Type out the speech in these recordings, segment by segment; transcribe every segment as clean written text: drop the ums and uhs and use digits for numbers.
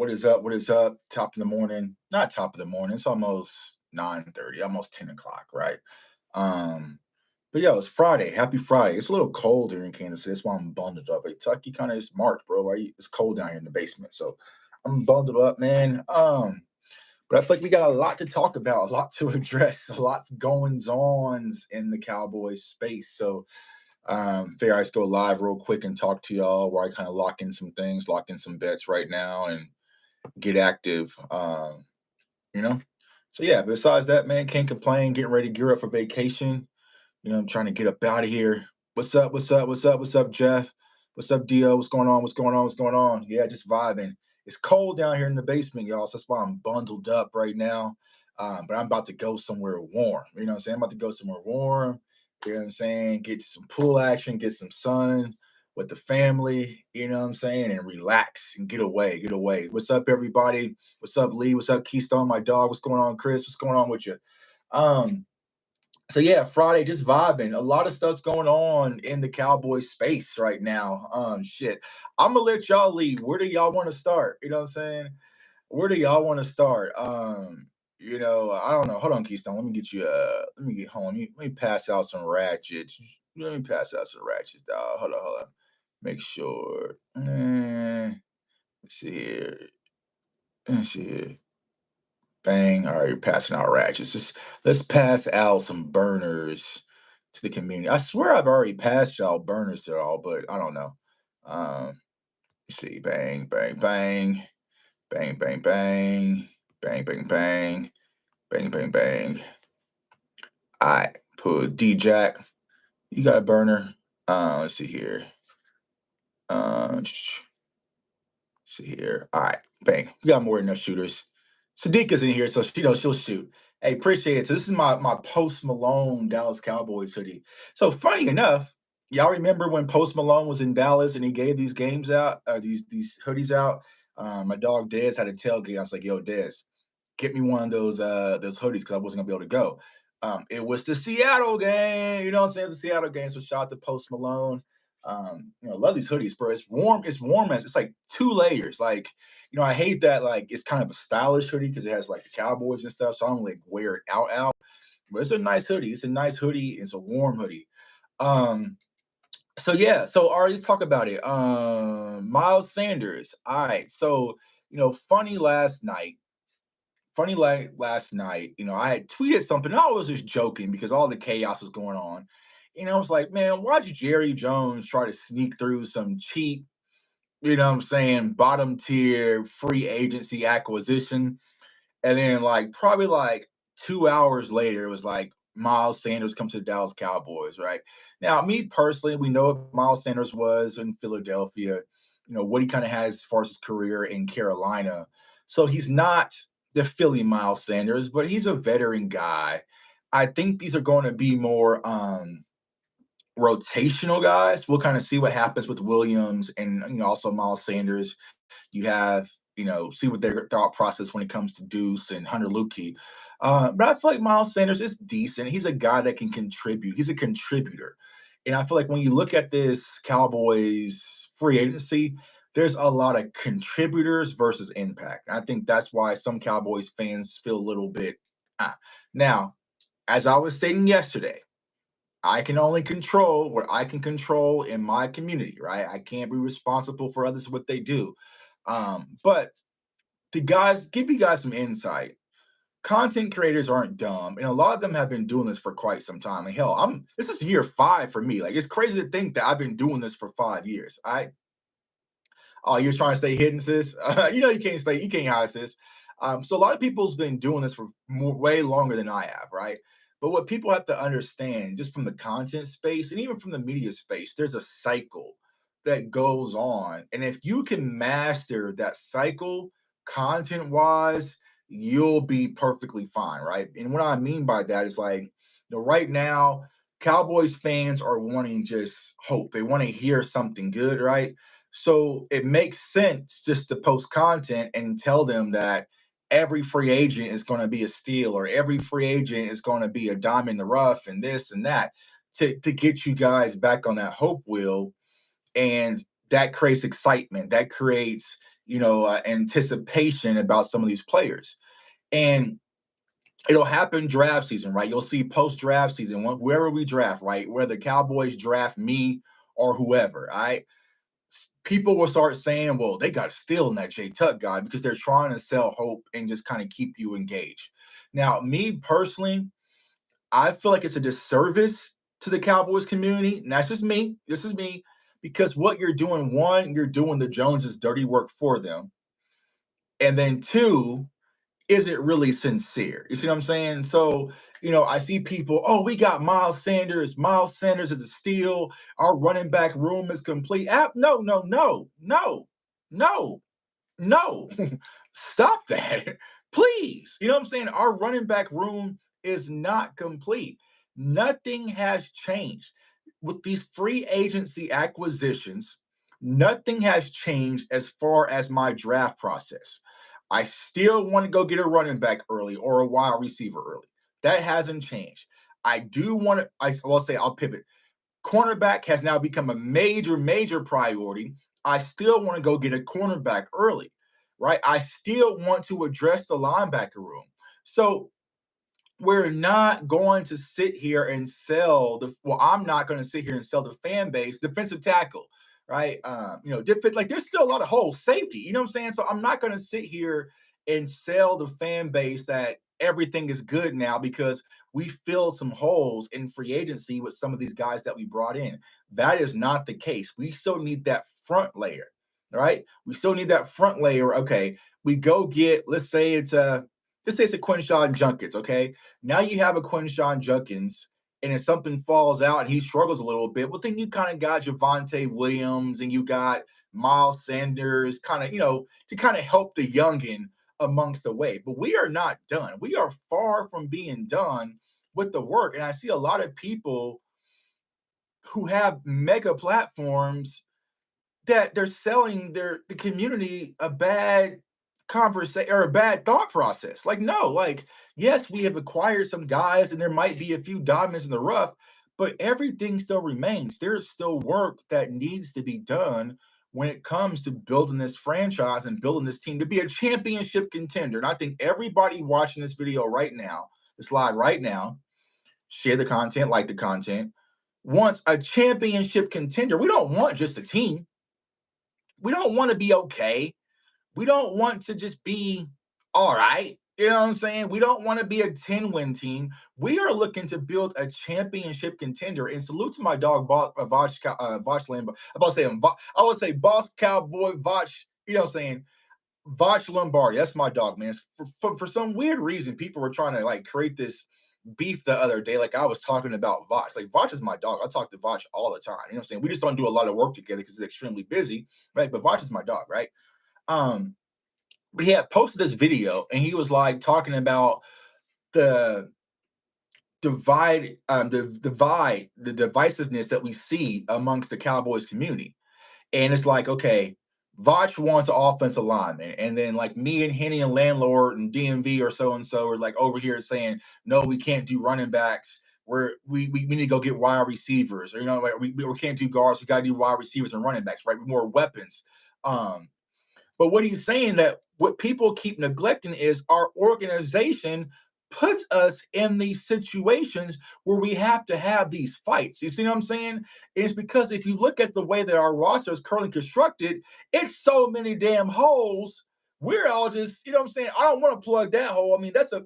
What is up? What is up? Top of the morning. Not top of the morning. It's almost 9:30, almost 10 o'clock, right? Um, but yeah, it's Friday. Happy Friday. It's a little cold here in Kansas City. That's why I'm bundled up. Hey, Tucky kind of is March, bro. Right? It's cold down here in the basement. So I'm bundled up, man. But I feel like we got a lot to talk about, a lot to address, a lot's goings ons in the Cowboys space. So figure I just go live real quick and talk to y'all where I kind of lock in some things, lock in some bets right now and get active. You know. So yeah, besides that, man, can't complain. Getting ready to gear up for vacation. I'm trying to get up out of here. What's up? What's up? What's up? What's up, Jeff? What's up, Dio? What's going on? What's going on? What's going on? Yeah, just vibing. It's cold down here in the basement, y'all. So that's why I'm bundled up right now. But I'm about to go somewhere warm. You know what I'm saying? I'm about to go somewhere warm. You know what I'm saying? Get some pool action, get some sun with the family, you know what I'm saying? And relax and get away, get away. What's up, everybody? What's up, Lee? What's up, Keystone, my dog? What's going on, Chris? What's going on with you? So yeah, Friday, just vibing. A lot of stuff's going on in the Cowboys space right now. Shit. I'm gonna let y'all lead. Where do y'all want to start? You know what I'm saying? Where do y'all want to start? I don't know. Hold on, Keystone. Let me get you let me get home. Let me pass out some ratchets. Let me pass out some ratchets, dog. Hold on. Make sure. Let's see here. Let's see here. Bang. All right, you're passing out ratchets. Let's pass out some burners to the community. I swear I've already passed y'all burners to all, but I don't know. Let's see. Bang, bang, bang. Bang, bang, bang. Bang, bang, bang. Bang, bang, bang. All right. Put D Jack. You got a burner. Let's see here. Let's see here. All right. Bang. We got more than enough shooters. Sadiqa's in here, so she'll shoot. Hey, appreciate it. So this is my Post Malone Dallas Cowboys hoodie. So funny enough, y'all remember when Post Malone was in Dallas and he gave these games out, these hoodies out? My dog Dez had a tailgate. I was like, "Yo, Dez, get me one of those hoodies because I wasn't gonna be able to go." It was the Seattle game. You know what I'm saying? It's the Seattle game. So shout out to Post Malone. Love these hoodies, bro. It's warm. It's warm as it's like two layers. Like, I hate that like it's kind of a stylish hoodie because it has like the Cowboys and stuff. So I don't like wear it out. But it's a nice hoodie. It's a nice hoodie. It's a warm hoodie. So yeah, so all right, let's talk about it. Miles Sanders. All right. So, funny last night. Funny like last night, I had tweeted something. I was just joking because all the chaos was going on. I was like, man, watch Jerry Jones try to sneak through some cheap, bottom tier free agency acquisition. And then like probably like 2 hours later, it was like Miles Sanders comes to the Dallas Cowboys, right? Now, me personally, we know what Miles Sanders was in Philadelphia, what he kind of has as far as his career in Carolina. So he's not the Philly Miles Sanders, but he's a veteran guy. I think these are going to be more rotational guys. We'll kind of see what happens with Williams and also Miles Sanders. You have, see what their thought process when it comes to Deuce and Hunter Lukey. But I feel like Miles Sanders is decent. He's a guy that can contribute. He's a contributor. And I feel like when you look at this Cowboys free agency, there's a lot of contributors versus impact. And I think that's why some Cowboys fans feel a little bit. Now, as I was stating yesterday, I can only control what I can control in my community, right? I can't be responsible for others what they do. But to guys, give you guys some insight. Content creators aren't dumb, and a lot of them have been doing this for quite some time. Like hell, this is year 5 for me. Like it's crazy to think that I've been doing this for 5 years. Oh, you're trying to stay hidden, sis. You can't hide, sis. So a lot of people's been doing this for way longer than I have, right? But what people have to understand, just from the content space and even from the media space, there's a cycle that goes on, and if you can master that cycle, content-wise, you'll be perfectly fine, right? And what I mean by that is like, right now, Cowboys fans are wanting just hope. They want to hear something good, right? So it makes sense just to post content and tell them that every free agent is going to be a steal or every free agent is going to be a dime in the rough and this and that to get you guys back on that hope wheel. And that creates excitement. That creates, anticipation about some of these players. And it'll happen draft season, right? You'll see post draft season, whoever we draft, right? Whether the Cowboys draft me or whoever, all right? People will start saying, well, they got to steal in that Jay Tuck guy because they're trying to sell hope and just kind of keep you engaged. Now, me personally, I feel like it's a disservice to the Cowboys community. And that's just me. This is me. Because what you're doing, one, you're doing the Joneses' dirty work for them. And then two, is it really sincere? You see what I'm saying? So, I see people, oh, we got Miles Sanders. Miles Sanders is a steal. Our running back room is complete. No, no, no, no, no, no. Stop that. Please. You know what I'm saying? Our running back room is not complete. Nothing has changed. With these free agency acquisitions, nothing has changed as far as my draft process. I still want to go get a running back early or a wide receiver early. That hasn't changed. I do want to, I will say, I'll pivot. Cornerback has now become a major, major priority. I still want to go get a cornerback early, right? I still want to address the linebacker room. So we're not going to sit here and sell I'm not going to sit here and sell the fan base defensive tackle, right? Like there's still a lot of holes, safety, you know what I'm saying? So I'm not going to sit here and sell the fan base that everything is good now because we filled some holes in free agency with some of these guys that we brought in. That is not the case. We still need that front layer, right? We still need that front layer. Okay, we go get, let's say it's a Quinshon Junkins, okay? Now you have a Quinshon Junkins, and if something falls out and he struggles a little bit, well, then you kind of got Javonte Williams and you got Miles Sanders, kind of, to kind of help the youngin amongst the way. But we are not done. We are far from being done with the work. And I see a lot of people who have mega platforms that they're selling the community a bad conversation or a bad thought process. Like, no, like, yes, we have acquired some guys and there might be a few diamonds in the rough, but everything still remains. There's still work that needs to be done when it comes to building this franchise and building this team to be a championship contender. And I think everybody watching this video right now, this live right now, share the content, like the content, wants a championship contender. We don't want just a team. We don't want to be okay. We don't want to just be all right. You know what I'm saying? We don't want to be a 10-win team. We are looking to build a championship contender. And salute to my dog, Voch Lambo. I would say Boss Cowboy Voch, you know what I'm saying? Voch Lombardi. That's my dog, man. For some weird reason, people were trying to like create this beef the other day. Like I was talking about Voch. Like Voch is my dog. I talk to Voch all the time. You know what I'm saying? We just don't do a lot of work together because he's extremely busy, right? But Voch is my dog, right? Um, but he had posted this video and he was like talking about the the divisiveness that we see amongst the Cowboys community. And it's like, okay, Voch wants an offensive lineman. And then like me and Henny and Landlord and DMV or so and so are like over here saying, no, we can't do running backs. We need to go get wide receivers. Or, like we can't do guards. We got to do wide receivers and running backs, right? More weapons. But what he's saying that what people keep neglecting is our organization puts us in these situations where we have to have these fights. You see what I'm saying? It's because if you look at the way that our roster is currently constructed, it's so many damn holes. We're all just, you know what I'm saying? I don't want to plug that hole. I mean, that's a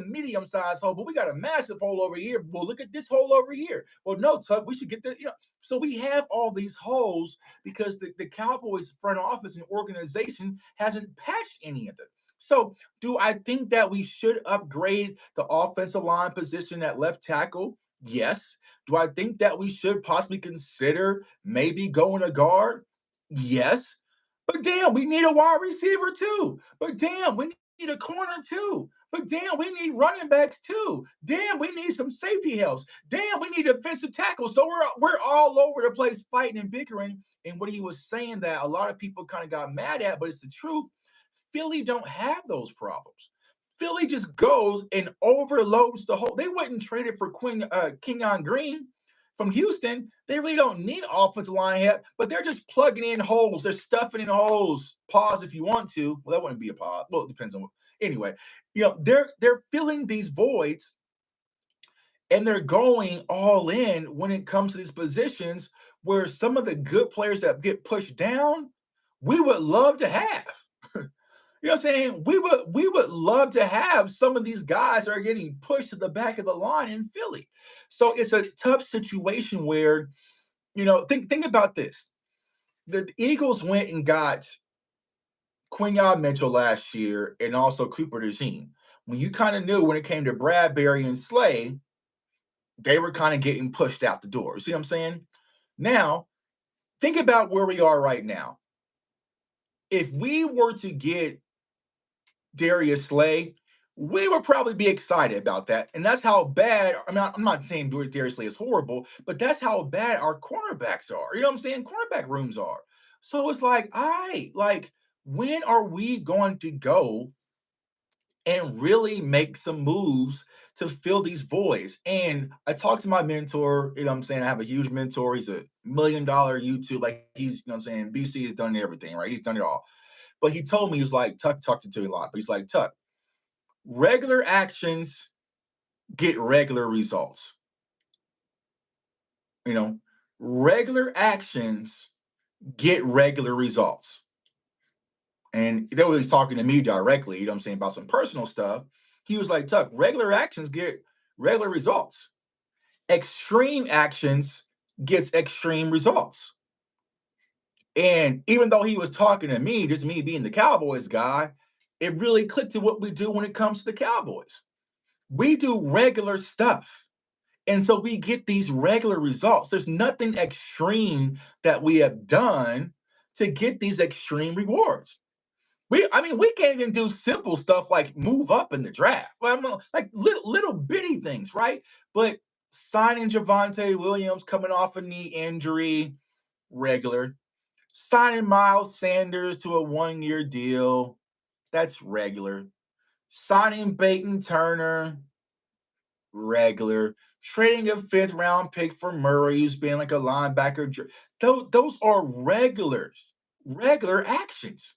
medium-sized hole, but we got a massive hole over here. Well, look at this hole over here. Well, no, Tuck, we should get this. So we have all these holes because the Cowboys front office and organization hasn't patched any of them. So do I think that we should upgrade the offensive line position at left tackle? Yes. Do I think that we should possibly consider maybe going a guard? Yes. But damn, we need a wide receiver too. But damn, we need a corner too. But damn, we need running backs too. Damn, we need some safety helps. Damn, we need defensive tackles. So we're all over the place fighting and bickering. And what he was saying that a lot of people kind of got mad at, but it's the truth. Philly don't have those problems. Philly just goes and overloads the whole. They wouldn't trade it for Kenyon Green from Houston, they really don't need offensive line help, but they're just plugging in holes. They're stuffing in holes. Pause if you want to. Well, that wouldn't be a pause. Well, it depends on what. Anyway, they're filling these voids and they're going all in when it comes to these positions where some of the good players that get pushed down, we would love to have. You know what I'm saying? We would love to have some of these guys that are getting pushed to the back of the line in Philly. So it's a tough situation where, think about this. The Eagles went and got Quinion Mitchell last year and also Cooper DeJean. When you kind of knew when it came to Bradbury and Slay, they were kind of getting pushed out the door. See what I'm saying? Now, think about where we are right now. If we were to get Darius Slay, we would probably be excited about that. And that's how bad, I'm not saying Darius Slay is horrible, but that's how bad our cornerbacks are. You know what I'm saying? Cornerback rooms are. So it's like, all right, like, when are we going to go and really make some moves to fill these voids? And I talked to my mentor, you know what I'm saying? I have a huge mentor. He's $1 million YouTube. Like, he's, you know what I'm saying? BC has done everything, right? He's done it all. But he told me, he was like, Tuck talked to me a lot, but he's like, Tuck, regular actions get regular results. You know, regular actions get regular results. And they were talking to me directly, you know what I'm saying, about some personal stuff. He was like, Tuck, regular actions get regular results. Extreme actions gets extreme results. And even though he was talking to me, just me being the Cowboys guy, it really clicked to what we do when it comes to the Cowboys. We do regular stuff. And so we get these regular results. There's nothing extreme that we have done to get these extreme rewards. We can't even do simple stuff like move up in the draft. Well, like little bitty things, right? But signing Javonte Williams coming off a knee injury, regular. Signing Miles Sanders to a 1-year deal, that's regular. Signing Peyton Turner, regular. Trading a 5th-round pick for Murray, who's being like a linebacker. Those are regular actions.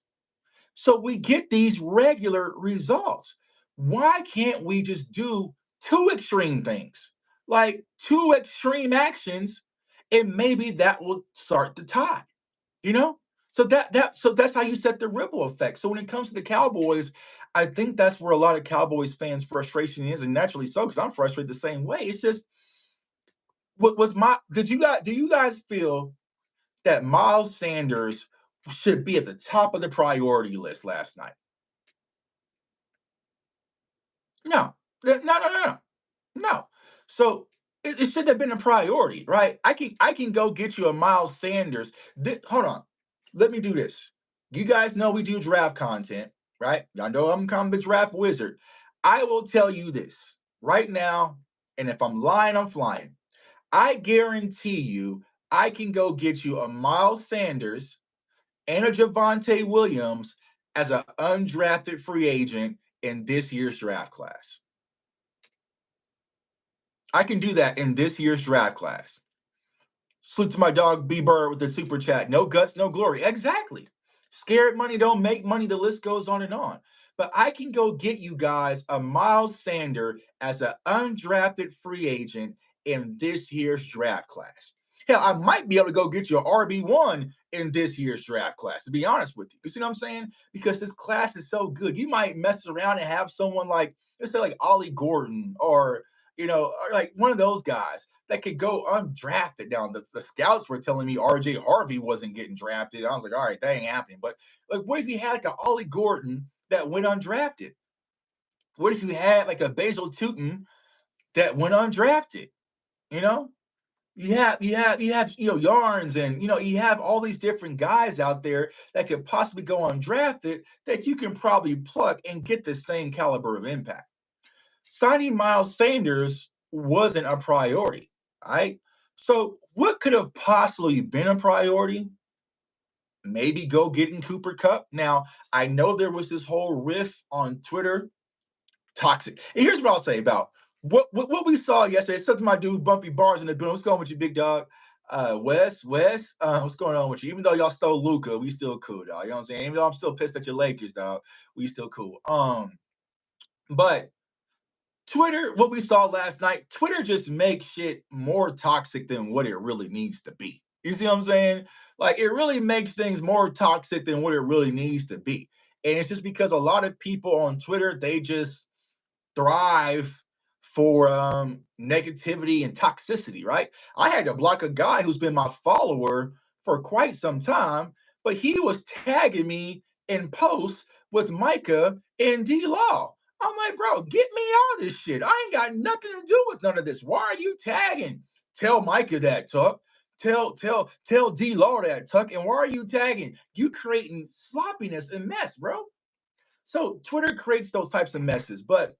So we get these regular results. Why can't we just do 2 extreme things? Like 2 extreme actions, and maybe that will start the tide. You know? So that's how you set the ripple effect. So when it comes to the Cowboys, I think that's where a lot of Cowboys fans' frustration is, and naturally so, because I'm frustrated the same way. It's just what was my do you guys feel that Miles Sanders should be at the top of the priority list last night? No. No. No. So it should have been a priority, right? I can go get you a Miles Sanders. Hold on. Let me do this. You guys know we do draft content, right? Y'all know I'm kind of a draft wizard. I will tell you this right now, and if I'm lying, I'm flying. I guarantee you I can go get you a Miles Sanders and a Javonte Williams as an undrafted free agent in this year's draft class. I can do that in this year's draft class. Salute to my dog B Bird with the super chat. No guts, no glory. Exactly. Scared money don't make money. The list goes on and on. But I can go get you guys a Miles Sander as an undrafted free agent in this year's draft class. Hell, I might be able to go get you an RB1 in this year's draft class, to be honest with you. You see what I'm saying? Because this class is so good. You might mess around and have someone like, let's say, like Ollie Gordon or, or like one of those guys that could go undrafted. Now, the scouts were telling me RJ Harvey wasn't getting drafted. I was like, all right, that ain't happening. But like, what if you had like a Ollie Gordon that went undrafted? What if you had like a Basil Tootin that went undrafted? You know, you have Yarns, and you have all these different guys out there that could possibly go undrafted that you can probably pluck and get the same caliber of impact. Signing Miles Sanders wasn't a priority, right? So what could have possibly been a priority? Maybe go getting Cooper Kupp. Now, I know there was this whole riff on Twitter, toxic. And here's what I'll say about what we saw yesterday, something my dude Bumpy Bars in the building. What's going on with you, big dog? Wes, what's going on with you? Even though y'all stole Luca, we still cool, dog. You know what I'm saying? Even though I'm still pissed at your Lakers, dog, we still cool. But Twitter, what we saw last night, Twitter just makes shit more toxic than what it really needs to be. You see what I'm saying? Like it really makes things more toxic than what it really needs to be. And it's just because a lot of people on Twitter, they just thrive for negativity and toxicity, right? I had to block a guy who's been my follower for quite some time, but he was tagging me in posts with Micah and D Law. I'm like, bro, get me out of this shit. I ain't got nothing to do with none of this. Why are you tagging? Tell Micah that, Tuck. Tell D Law that, Tuck. And why are you tagging? You creating sloppiness and mess, bro. So Twitter creates those types of messes, but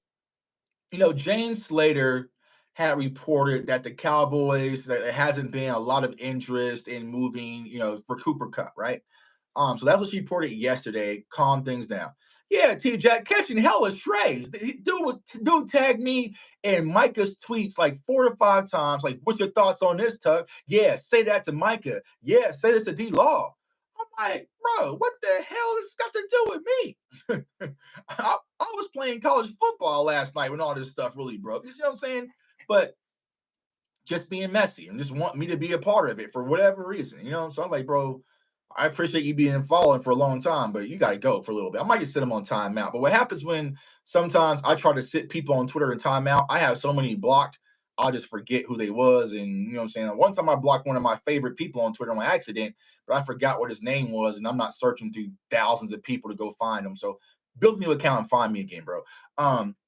James Slater had reported that the Cowboys that there hasn't been a lot of interest in moving, for Cooper Cup, right? So that's what she reported yesterday. Calm things down. Yeah, T Jack catching hella strays. Dude tagged me in Micah's tweets like 4 to 5 times. Like, what's your thoughts on this, Tuck? Yeah, say that to Micah. Yeah, say this to D Law. I'm like, bro, what the hell has this got to do with me? I was playing college football last night when all this stuff really broke. You see what I'm saying? But just being messy and just want me to be a part of it for whatever reason. So I'm like, bro, I appreciate you being following for a long time, but you got to go for a little bit. I might just sit them on timeout. But what happens when sometimes I try to sit people on Twitter in timeout, I have so many blocked, I'll just forget who they was. And you know what I'm saying? One time I blocked one of my favorite people on Twitter on accident, but I forgot what his name was. And I'm not searching through thousands of people to go find him. So build a new account and find me again, bro.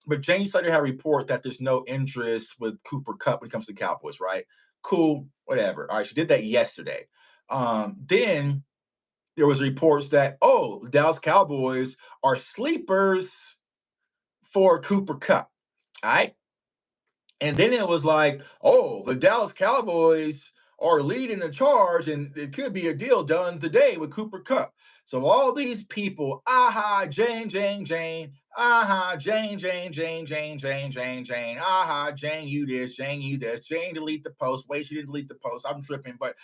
But James Slater had a report that there's no interest with Cooper Cup when it comes to Cowboys, right? Cool, whatever. All right, she did that yesterday. Then there was reports that the Dallas Cowboys are sleepers for Cooper Cup. All right. And then it was like, the Dallas Cowboys are leading the charge, and it could be a deal done today with Cooper Cup. So all these people, Jane, Jane, you this, Jane, you this, Jane delete the post. Wait, she didn't delete the post. I'm tripping, but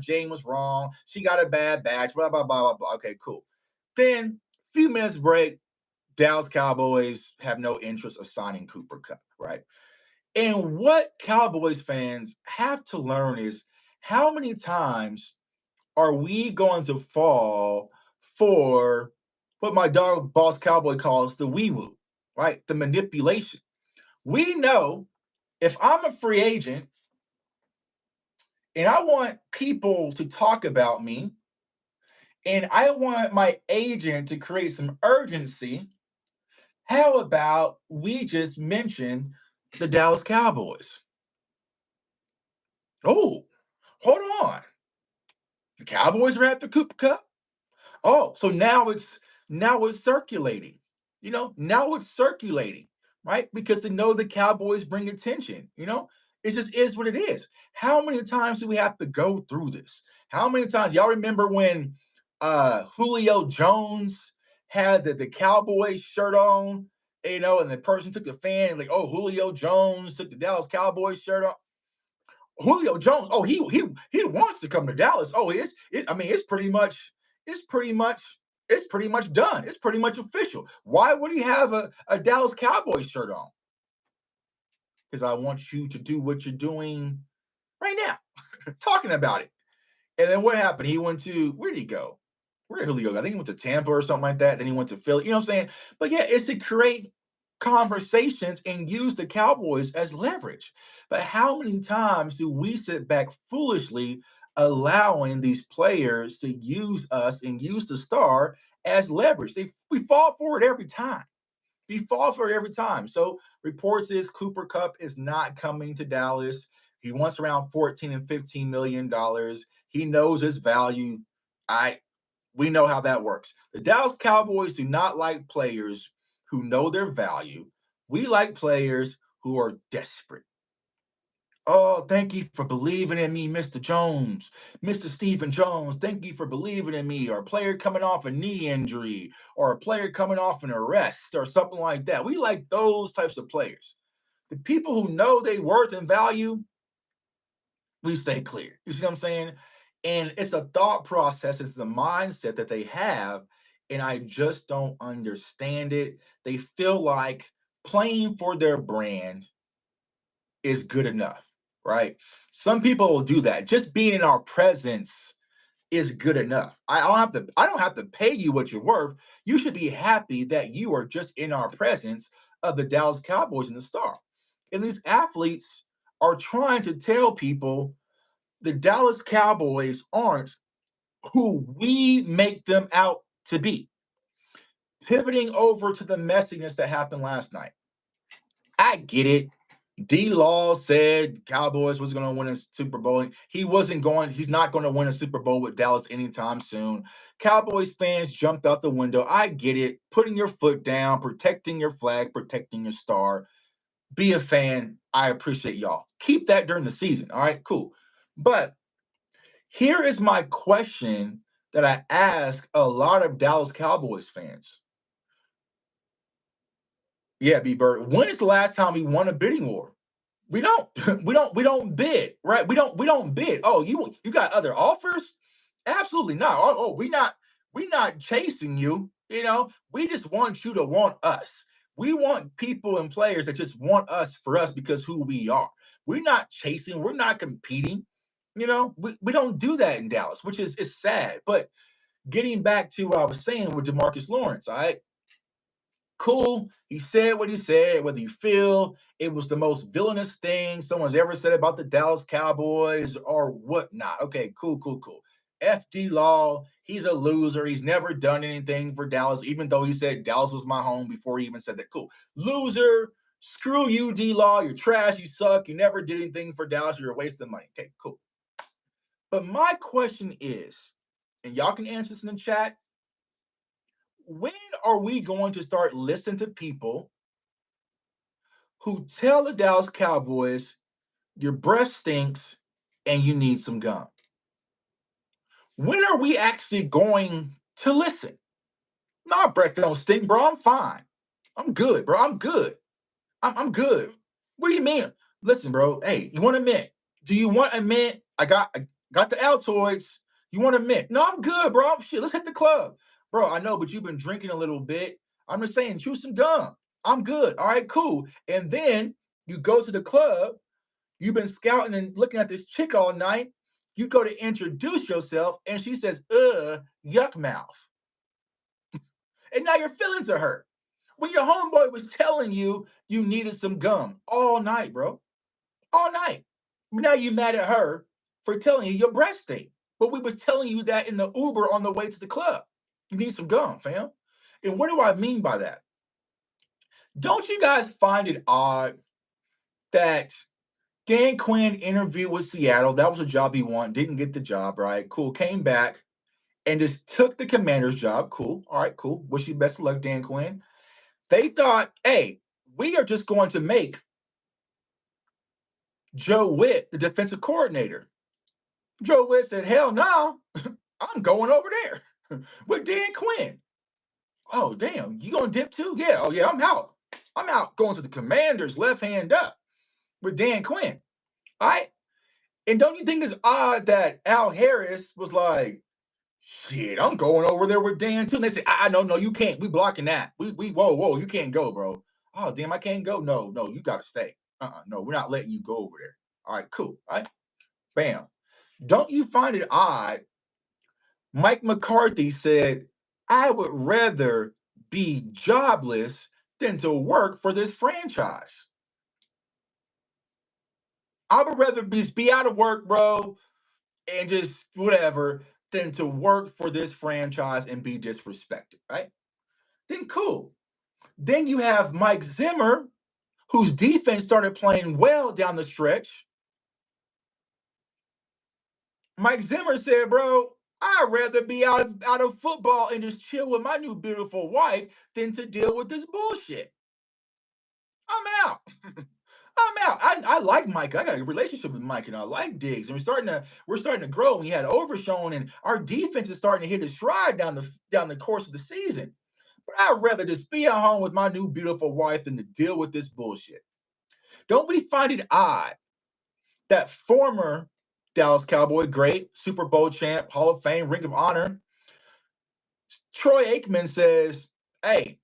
Jane was wrong. She got a bad batch, blah, blah, blah, blah, blah. Okay, cool. Then, few minutes break, Dallas Cowboys have no interest of signing Cooper Cup, right? And what Cowboys fans have to learn is how many times are we going to fall for what my dog Boss Cowboy calls the wee woo, right? The manipulation. We know if I'm a free agent and I want people to talk about me and I want my agent to create some urgency, how about we just mention the Dallas Cowboys? Oh, hold on. The Cowboys are at the Cooper Cup. Oh, so now it's circulating. Now it's circulating, right? Because they know the Cowboys bring attention. It just is what it is. How many times do we have to go through this? How many times y'all remember when Julio Jones had the Cowboys shirt on, and the person took the fan like, oh, Julio Jones took the Dallas Cowboys shirt on. Julio Jones, he wants to come to Dallas. I mean, it's pretty much, it's pretty much done. It's pretty much official. Why would he have a Dallas Cowboys shirt on? Because I want you to do what you're doing right now, talking about it. And then what happened? He went to where did he go? Where did Julio go? I think he went to Tampa or something like that. Then he went to Philly. You know what I'm saying? But yeah, it's to create conversations and use the Cowboys as leverage. But how many times do we sit back foolishly allowing these players to use us and use the star as leverage? We fall for it every time. We fall for it every time. So reports is Cooper Cup is not coming to Dallas. He wants around 14 and $15 million. He knows his value. We know how that works. The Dallas Cowboys do not like players who know their value. We like players who are desperate. Oh, thank you for believing in me, Mr. Jones. Mr. Stephen Jones, thank you for believing in me. Or a player coming off a knee injury, or a player coming off an arrest, or something like that. We like those types of players. The people who know their worth and value, we stay clear. You see what I'm saying? And it's a thought process, it's a mindset that they have, and I just don't understand it. They feel like playing for their brand is good enough, right? Some people will do that. Just being in our presence is good enough. I don't have to pay you what you're worth. You should be happy that you are just in our presence of the Dallas Cowboys and the star. And these athletes are trying to tell people the Dallas Cowboys aren't who we make them out to be. Pivoting over to the messiness that happened last night. I get it. D Law said Cowboys was going to win a Super Bowl. He's not going to win a Super Bowl with Dallas anytime soon. Cowboys fans jumped out the window. I get it. Putting your foot down, protecting your flag, protecting your star. Be a fan. I appreciate y'all. Keep that during the season. All right, cool. But here is my question that I ask a lot of Dallas Cowboys fans. Yeah, B Bird. When is the last time we won a bidding war? We don't we don't bid, right? We don't bid. Oh, you got other offers? Absolutely not. Oh, we not chasing you, We just want you to want us. We want people and players that just want us for us because who we are. We're not chasing, we're not competing. We don't do that in Dallas, which is sad. But getting back to what I was saying with Demarcus Lawrence, all right? Cool. He said what he said, whether you feel it was the most villainous thing someone's ever said about the Dallas Cowboys or whatnot. Okay, cool, cool, cool. FD Law, he's a loser. He's never done anything for Dallas, even though he said Dallas was my home before he even said that. Cool. Loser. Screw you, D Law. You're trash. You suck. You never did anything for Dallas. You're a waste of money. Okay, cool. But my question is, and y'all can answer this in the chat, when are we going to start listening to people who tell the Dallas Cowboys your breath stinks and you need some gum? When are we actually going to listen? My breath don't stink, bro. I'm fine. I'm good, bro. I'm good. I'm good. What do you mean? Listen, bro. Hey, you want a mint? Do you want a mint? I got the Altoids. You want a mint? No, I'm good, bro. Shit, let's hit the club. Bro, I know, but you've been drinking a little bit. I'm just saying, chew some gum. I'm good. All right, cool. And then you go to the club. You've been scouting and looking at this chick all night. You go to introduce yourself, and she says, yuck mouth. And now your feelings are hurt. When your homeboy was telling you you needed some gum all night, bro. All night. Now you mad at her for telling you your breath stink. But we was telling you that in the Uber on the way to the club. You need some gum, fam. And what do I mean by that? Don't you guys find it odd that Dan Quinn interviewed with Seattle? That was a job he wanted, didn't get the job, right? Cool. Came back and just took the commander's job. Cool. All right, cool. Wish you best of luck, Dan Quinn. They thought, hey, we are just going to make Joe Witt the defensive coordinator. Joe Witt said, hell no, I'm going over there with Dan Quinn. Oh, damn, you gonna dip too? Yeah, oh yeah, I'm out. I'm out going to the Commanders left hand up with Dan Quinn. All right. And don't you think it's odd that Al Harris was like, shit, I'm going over there with Dan too? And they said, no, you can't. We blocking that. Whoa, you can't go, bro. Oh, damn, I can't go. No, you gotta stay. No, we're not letting you go over there. All right, cool. All right. Bam. Don't you find it odd? Mike McCarthy said, I would rather be jobless than to work for this franchise. I would rather be out of work, bro, and just whatever, than to work for this franchise and be disrespected, right? Then cool. Then you have Mike Zimmer, whose defense started playing well down the stretch. Mike Zimmer said, bro, I'd rather be out of football and just chill with my new beautiful wife than to deal with this bullshit. I'm out. I'm out. I like Mike. I got a relationship with Mike, and I like Diggs. And we're starting to grow. We had Overshown, and our defense is starting to hit its stride down the course of the season. But I'd rather just be at home with my new beautiful wife than to deal with this bullshit. Don't we find it odd that former Dallas Cowboy great, Super Bowl champ, Hall of Fame, Ring of Honor, Troy Aikman says, hey,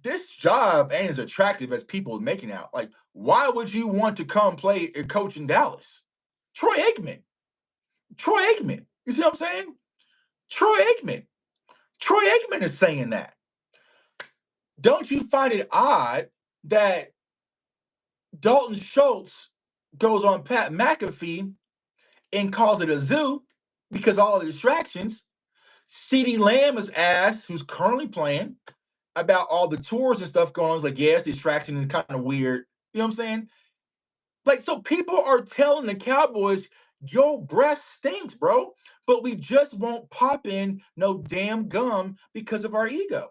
this job ain't as attractive as people making out. Like, why would you want to come play and coach in Dallas? Troy Aikman. Troy Aikman. You see what I'm saying? Troy Aikman. Troy Aikman is saying that. Don't you find it odd that Dalton Schultz goes on Pat McAfee and calls it a zoo because all the distractions? CeeDee Lamb is asked, who's currently playing, about all the tours and stuff going on. It's like, yes, distraction is kind of weird. You know what I'm saying? Like, so people are telling the Cowboys, your breath stinks, bro. But we just won't pop in no damn gum because of our ego.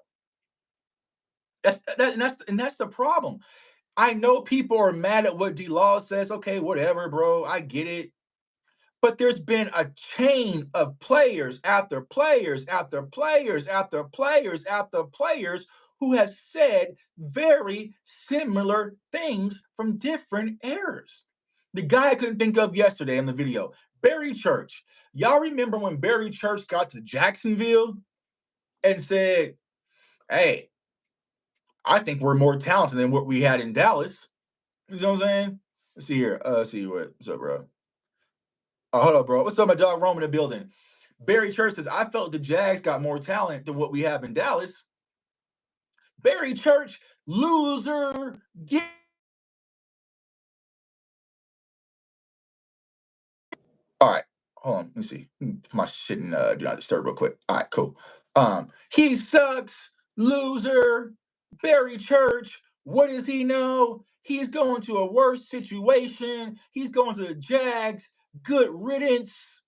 That's the problem. I know people are mad at what D Law says. Okay, whatever, bro. I get it. But there's been a chain of players after players after players after players after players who have said very similar things from different eras. The guy I couldn't think of yesterday in the video, Barry Church. Y'all remember when Barry Church got to Jacksonville and said, hey, I think we're more talented than what we had in Dallas. You know what I'm saying? Let's see here. Let's see what's up, bro. Hold up, bro. What's up, my dog Rome in the building? Barry Church says, I felt the Jags got more talent than what we have in Dallas. Barry Church, loser. Get all right. Hold on. Let me see. Put my shit in do not disturb real quick. All right, cool. He sucks, loser. Barry Church. What does he know? He's going to a worse situation. He's going to the Jags. Good riddance.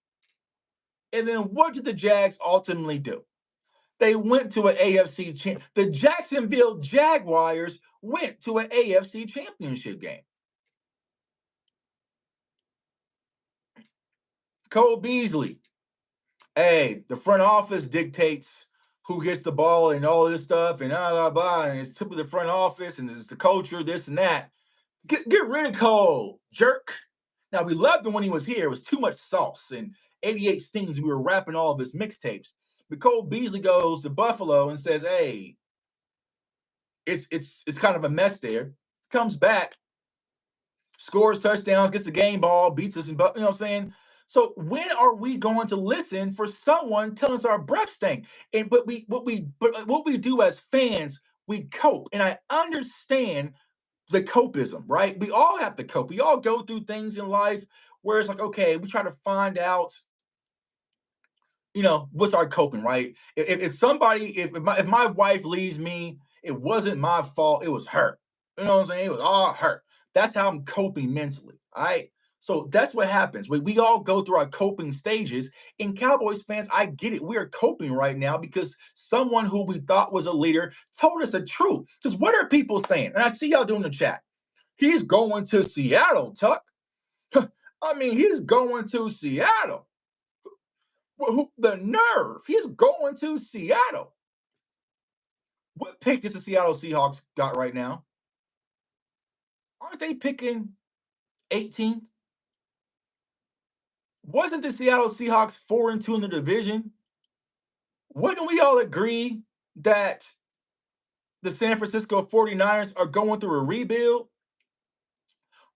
And then what did the Jags ultimately do? They went to an AFC champ. The Jacksonville Jaguars went to an AFC championship game. Cole Beasley. Hey, the front office dictates who gets the ball and all this stuff and blah, blah, blah. And it's typically the front office and it's the culture, this and that. Get rid of Cole, jerk. Now, we loved him when he was here. It was too much sauce and 88 stings. We were rapping all of his mixtapes. But Cole Beasley goes to Buffalo and says, hey, it's kind of a mess there. Comes back, scores touchdowns, gets the game ball, beats us, and you know what I'm saying? So when are we going to listen for someone telling us our breath stink? And but what we do as fans, we cope. And I understand the copism, right? We all have to cope. We all go through things in life where it's like, okay, we try to find out, what's our coping, right? If somebody, if my wife leaves me, it wasn't my fault. It was her. You know what I'm saying? It was all her. That's how I'm coping mentally. All right. So that's what happens. We all go through our coping stages. And Cowboys fans, I get it. We are coping right now because someone who we thought was a leader told us the truth. Because what are people saying? And I see y'all doing the chat. He's going to Seattle, Tuck. I mean, he's going to Seattle. The nerve. He's going to Seattle. What pick does the Seattle Seahawks got right now? Aren't they picking 18th? Wasn't the Seattle Seahawks 4-2 in the division? Wouldn't we all agree that the San Francisco 49ers are going through a rebuild?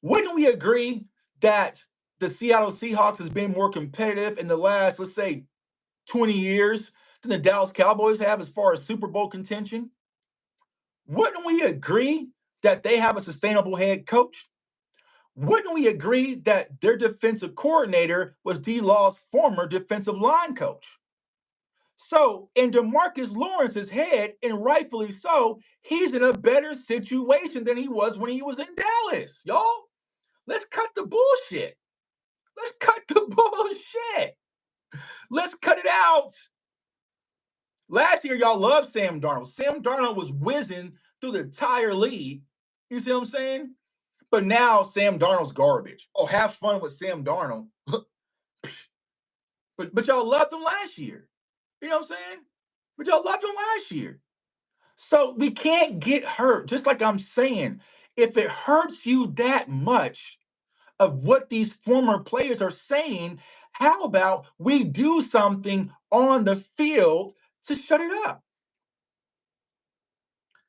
Wouldn't we agree that the Seattle Seahawks has been more competitive in the last, let's say, 20 years than the Dallas Cowboys have as far as Super Bowl contention? Wouldn't we agree that they have a sustainable head coach? Wouldn't we agree that their defensive coordinator was D-Law's former defensive line coach? So, in DeMarcus Lawrence's head, and rightfully so, he's in a better situation than he was when he was in Dallas. Y'all, let's cut the bullshit. Let's cut the bullshit. Let's cut it out. Last year, y'all loved Sam Darnold. Sam Darnold was whizzing through the entire league. You see what I'm saying? But now Sam Darnold's garbage. Oh, have fun with Sam Darnold. but y'all loved him last year. You know what I'm saying? But y'all loved him last year. So we can't get hurt. Just like I'm saying, if it hurts you that much of what these former players are saying, how about we do something on the field to shut it up?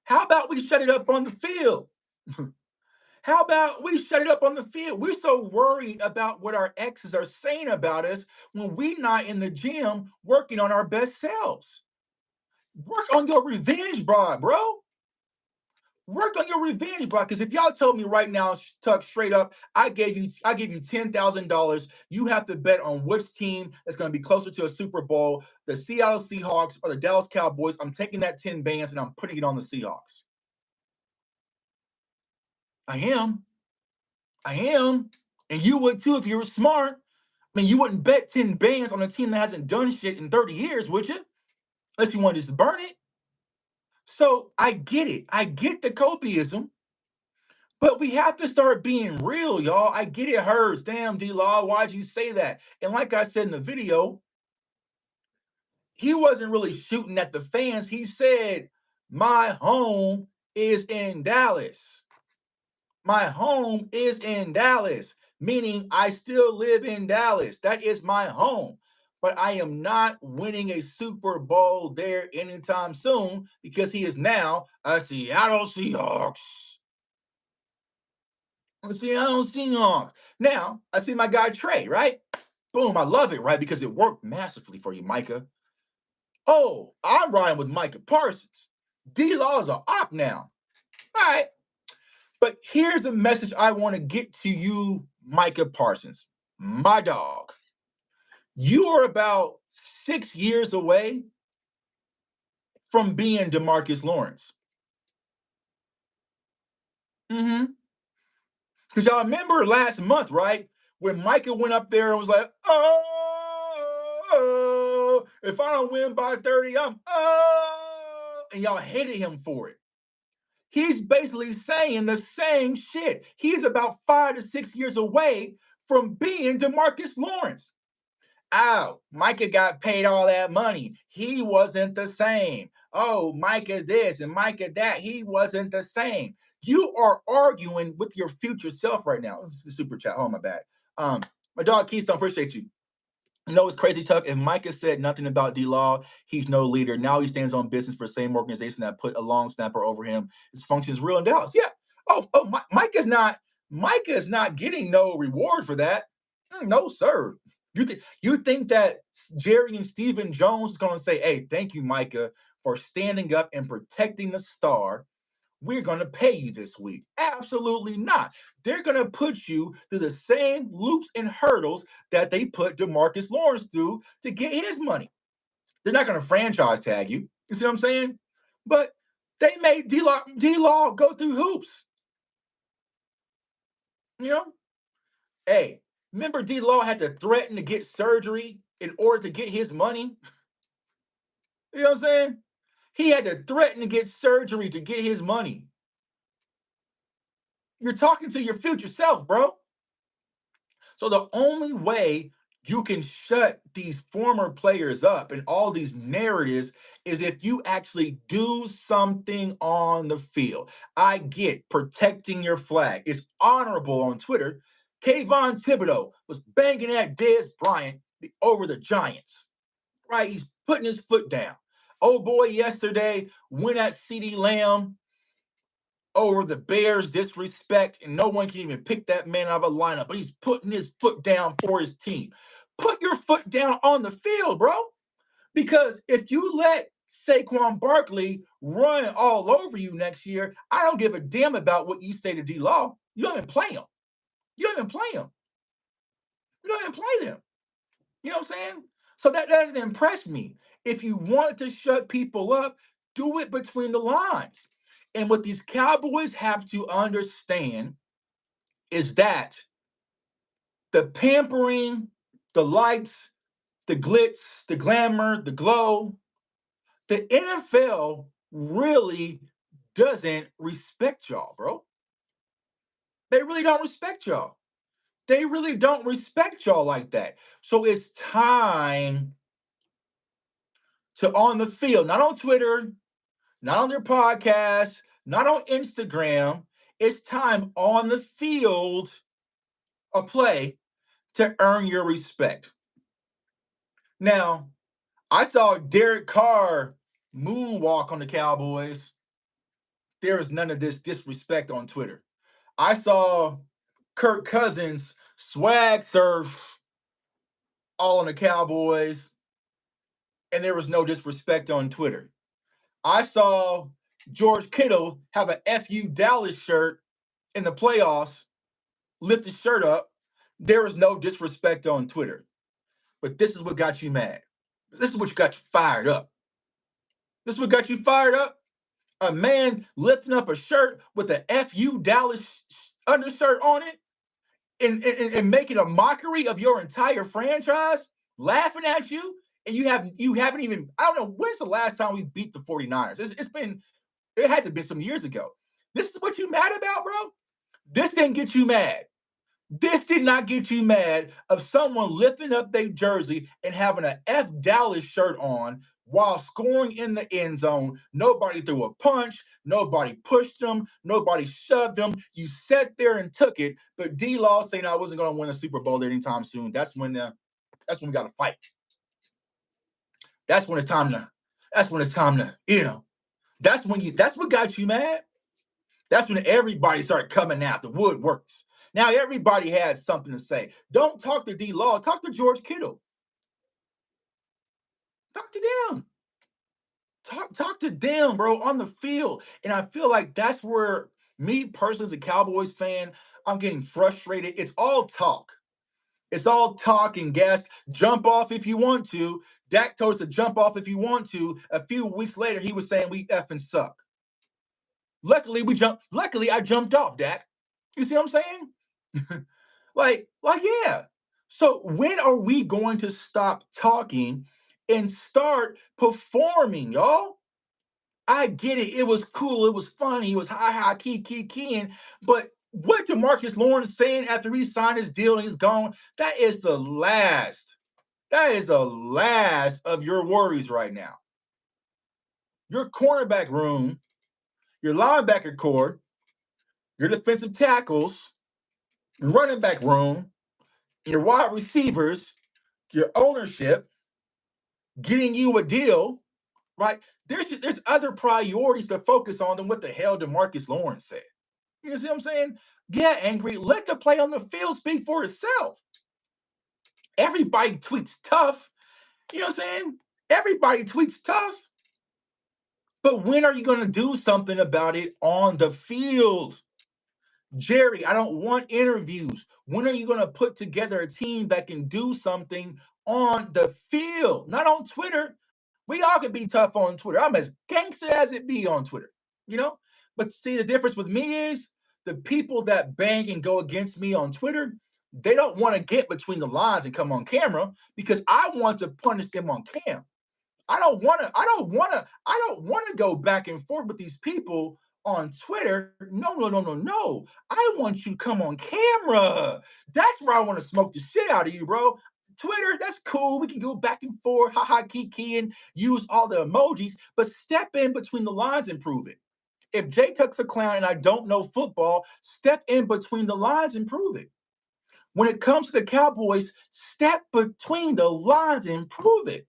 How about we shut it up on the field? How about we shut it up on the field? We're so worried about what our exes are saying about us when we're not in the gym working on our best selves. Work on your revenge, bro. Work on your revenge, bro. Because if y'all tell me right now, Tuck, straight up, I give you $10,000. You have to bet on which team is going to be closer to a Super Bowl, the Seattle Seahawks or the Dallas Cowboys. I'm taking that 10 bands and I'm putting it on the Seahawks. I am. I am. And you would too if you were smart. I mean, you wouldn't bet 10 bands on a team that hasn't done shit in 30 years, would you? Unless you want to just burn it. So I get it. I get the Kobeism. But we have to start being real, y'all. I get it hurts. Damn, D-Law, why'd you say that? And like I said in the video, he wasn't really shooting at the fans. He said, my home is in Dallas. My home is in Dallas, meaning I still live in Dallas. That is my home. But I am not winning a Super Bowl there anytime soon because he is now a Seattle Seahawks. Seattle Seahawks. Now, I see my guy Trey, right? Boom, I love it, right? Because it worked massively for you, Micah. Oh, I'm riding with Micah Parsons. D-Law is an op now. All right. But here's the message I want to get to you, Micah Parsons. My dog. You are about 6 years away from being DeMarcus Lawrence. Mm-hmm. Because y'all remember last month, right? When Micah went up there and was like, oh, if I don't win by 30, and y'all hated him for it. He's basically saying the same shit. He's about 5 to 6 years away from being DeMarcus Lawrence. Oh, Micah got paid all that money. He wasn't the same. Oh, Micah this and Micah that. He wasn't the same. You are arguing with your future self right now. This is the super chat. Oh, my bad. My dog Keystone, appreciate you. You know what's crazy, Tuck? If Micah said nothing about D-Law, he's no leader. Now he stands on business for the same organization that put a long snapper over him. His function is real in Dallas. Yeah. Micah's not getting no reward for that. No, sir. You think that Jerry and Stephen Jones is going to say, hey, thank you, Micah, for standing up and protecting the star. We're going to pay you this week. Absolutely not. They're going to put you through the same loops and hurdles that they put DeMarcus Lawrence through to get his money. They're not going to franchise tag you. You see what I'm saying? But they made D-Law go through hoops. You know? Hey, remember D-Law had to threaten to get surgery in order to get his money? You know what I'm saying? He had to threaten to get surgery to get his money. You're talking to your future self, bro. So the only way you can shut these former players up and all these narratives is if you actually do something on the field. I get protecting your flag. It's honorable on Twitter. Kayvon Thibodeau was banging at Dez Bryant over the Giants, right? He's putting his foot down. Oh boy, yesterday went at CeeDee Lamb over the Bears' disrespect, and no one can even pick that man out of a lineup, but he's putting his foot down for his team. Put your foot down on the field, bro. Because if you let Saquon Barkley run all over you next year, I don't give a damn about what you say to D-Law. You don't even play him. You don't even play him. You don't even play them. You know what I'm saying? So that doesn't impress me. If you want to shut people up, do it between the lines. And what these Cowboys have to understand is that the pampering, the lights, the glitz, the glamour, the glow, the NFL really doesn't respect y'all, bro. They really don't respect y'all. They really don't respect y'all like that. So it's time to on the field, not on Twitter, not on their podcast, not on Instagram. It's time on the field of play to earn your respect. Now, I saw Derek Carr moonwalk on the Cowboys. There is none of this disrespect on Twitter. I saw Kirk Cousins swag surf all on the Cowboys, and there was no disrespect on Twitter. I saw George Kittle have a FU Dallas shirt in the playoffs, lift his shirt up. There was no disrespect on Twitter. But this is what got you mad. This is what got you fired up. This is what got you fired up. A man lifting up a shirt with a FU Dallas undershirt on it and making a mockery of your entire franchise, laughing at you, and you haven't even, I don't know, when's the last time we beat the 49ers? It had to be some years ago. This is what you mad about, bro? This didn't get you mad. This did not get you mad of someone lifting up their jersey and having an F Dallas shirt on while scoring in the end zone. Nobody threw a punch. Nobody pushed them. Nobody shoved them. You sat there and took it. But D-Law saying I wasn't going to win a Super Bowl anytime soon. That's when we got to fight. That's when it's time to. That's when it's time to. That's what got you mad. That's when everybody started coming out. The woodworks. Now everybody has something to say. Don't talk to D-Law. Talk to George Kittle. Talk to them. Talk to them, bro, on the field. And I feel like that's where me personally as a Cowboys fan, I'm getting frustrated. It's all talk. It's all talk and gas. Jump off if you want to. Dak told us to jump off if you want to. A few weeks later, he was saying we effing suck. Luckily, I jumped off, Dak. You see what I'm saying? Yeah. So when are we going to stop talking and start performing, y'all? I get it. It was cool. It was funny. It was hi, keying. But what DeMarcus Lawrence saying after he signed his deal and he's gone, that is the last. That is the last of your worries right now. Your cornerback room, your linebacker core, your defensive tackles, your running back room, your wide receivers, your ownership, getting you a deal, right? There's other priorities to focus on than what the hell DeMarcus Lawrence said. You see what I'm saying? Get angry. Let the play on the field speak for itself. Everybody tweets tough. You know what I'm saying? Everybody tweets tough. But when are you going to do something about it on the field? Jerry, I don't want interviews. When are you going to put together a team that can do something on the field? Not on Twitter. We all can be tough on Twitter. I'm as gangster as it be on Twitter, you know? But see, the difference with me is the people that bang and go against me on Twitter, they don't want to get between the lines and come on camera because I want to punish them on cam. I don't want to go back and forth with these people on Twitter. No. I want you to come on camera. That's where I want to smoke the shit out of you, bro. Twitter, that's cool. We can go back and forth, kiki, and use all the emojis, but step in between the lines and prove it. If Jay Tuck's a clown and I don't know football, step in between the lines and prove it. When it comes to the Cowboys, step between the lines and prove it.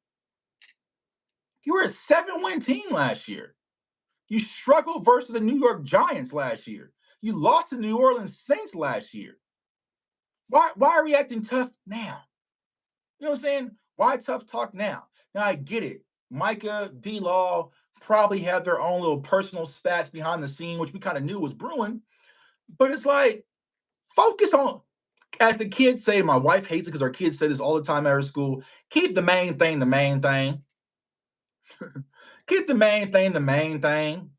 You were a 7-win team last year. You struggled versus the New York Giants last year. You lost to the New Orleans Saints last year. Why are we acting tough now? You know what I'm saying? Why tough talk now? Now I get it. Micah, D-Law probably have their own little personal spats behind the scene, which we kind of knew was brewing. But it's like, focus on, as the kids say, my wife hates it because our kids say this all the time at her school, keep the main thing the main thing. Keep the main thing the main thing.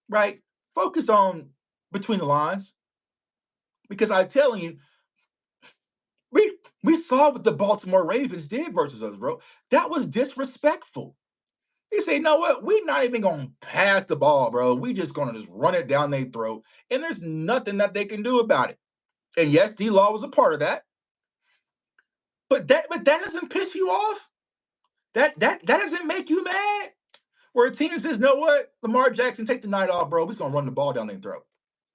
Right? Focus on between the lines. Because I'm telling you, we saw what the Baltimore Ravens did versus us, bro. That was disrespectful. They say, you know what? We're not even going to pass the ball, bro. We just going to just run it down their throat. And there's nothing that they can do about it. And yes, D-Law was a part of that. But that doesn't piss you off. That doesn't make you mad. Where a team says, you know what? Lamar Jackson, take the night off, bro. We're just going to run the ball down their throat.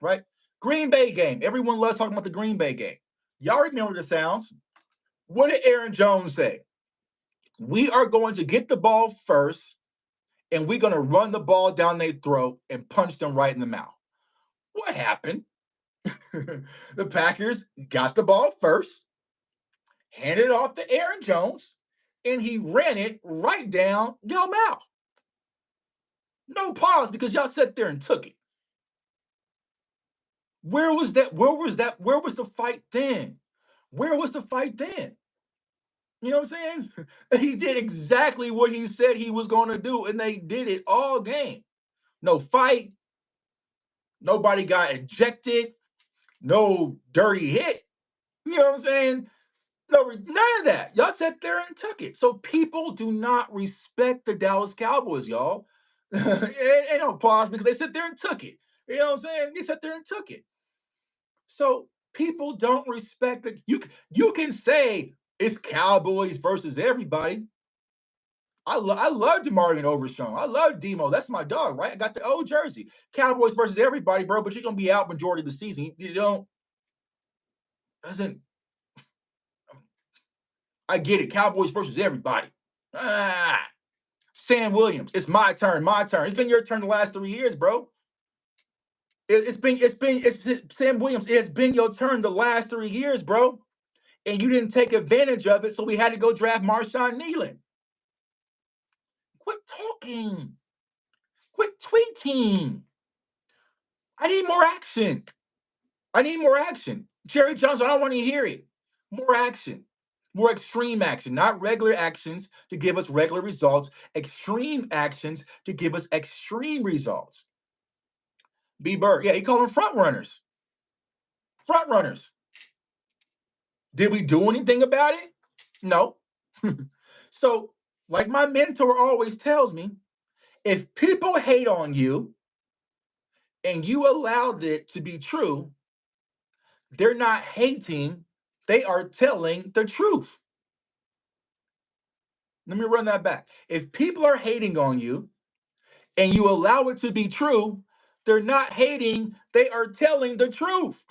right? Green Bay game. Everyone loves talking about the Green Bay game. Y'all remember the sounds. What did Aaron Jones say? We are going to get the ball first, and we're going to run the ball down their throat and punch them right in the mouth. What happened? The Packers got the ball first, handed it off to Aaron Jones, and he ran it right down your mouth. No pause because y'all sat there and took it. Where was that? Where was that? Where was the fight then? Where was the fight then? You know what I'm saying? He did exactly what he said he was going to do, and they did it all game. No fight. Nobody got ejected. No dirty hit. You know what I'm saying? No, none of that. Y'all sat there and took it. So people do not respect the Dallas Cowboys, y'all. And no pause because they sit there and took it. You know what I'm saying? They sat there and took it. So people don't respect it. You can say it's Cowboys versus everybody. I love DeMarvin Overshown. I love Demo. That's my dog, right? I got the old jersey. Cowboys versus everybody, bro. But you're gonna be out majority of the season. You don't doesn't. I get it. Cowboys versus everybody. Sam Williams. It's my turn. My turn. It's been your turn the last 3 years, bro. It's Sam Williams. It's been your turn the last 3 years, bro. And you didn't take advantage of it, so we had to go draft Marshawn Nealon. Quit talking. Quit tweeting. I need more action. I need more action. Jerry Jones, I don't want to hear it. More action. More extreme action, not regular actions to give us regular results, extreme actions to give us extreme results. B. Bird, yeah, he called them front runners. Front runners. Did we do anything about it? No. So, like my mentor always tells me, if people hate on you and you allowed it to be true, they're not hating, they are telling the truth. Let me run that back. If people are hating on you and you allow it to be true, they're not hating, they are telling the truth.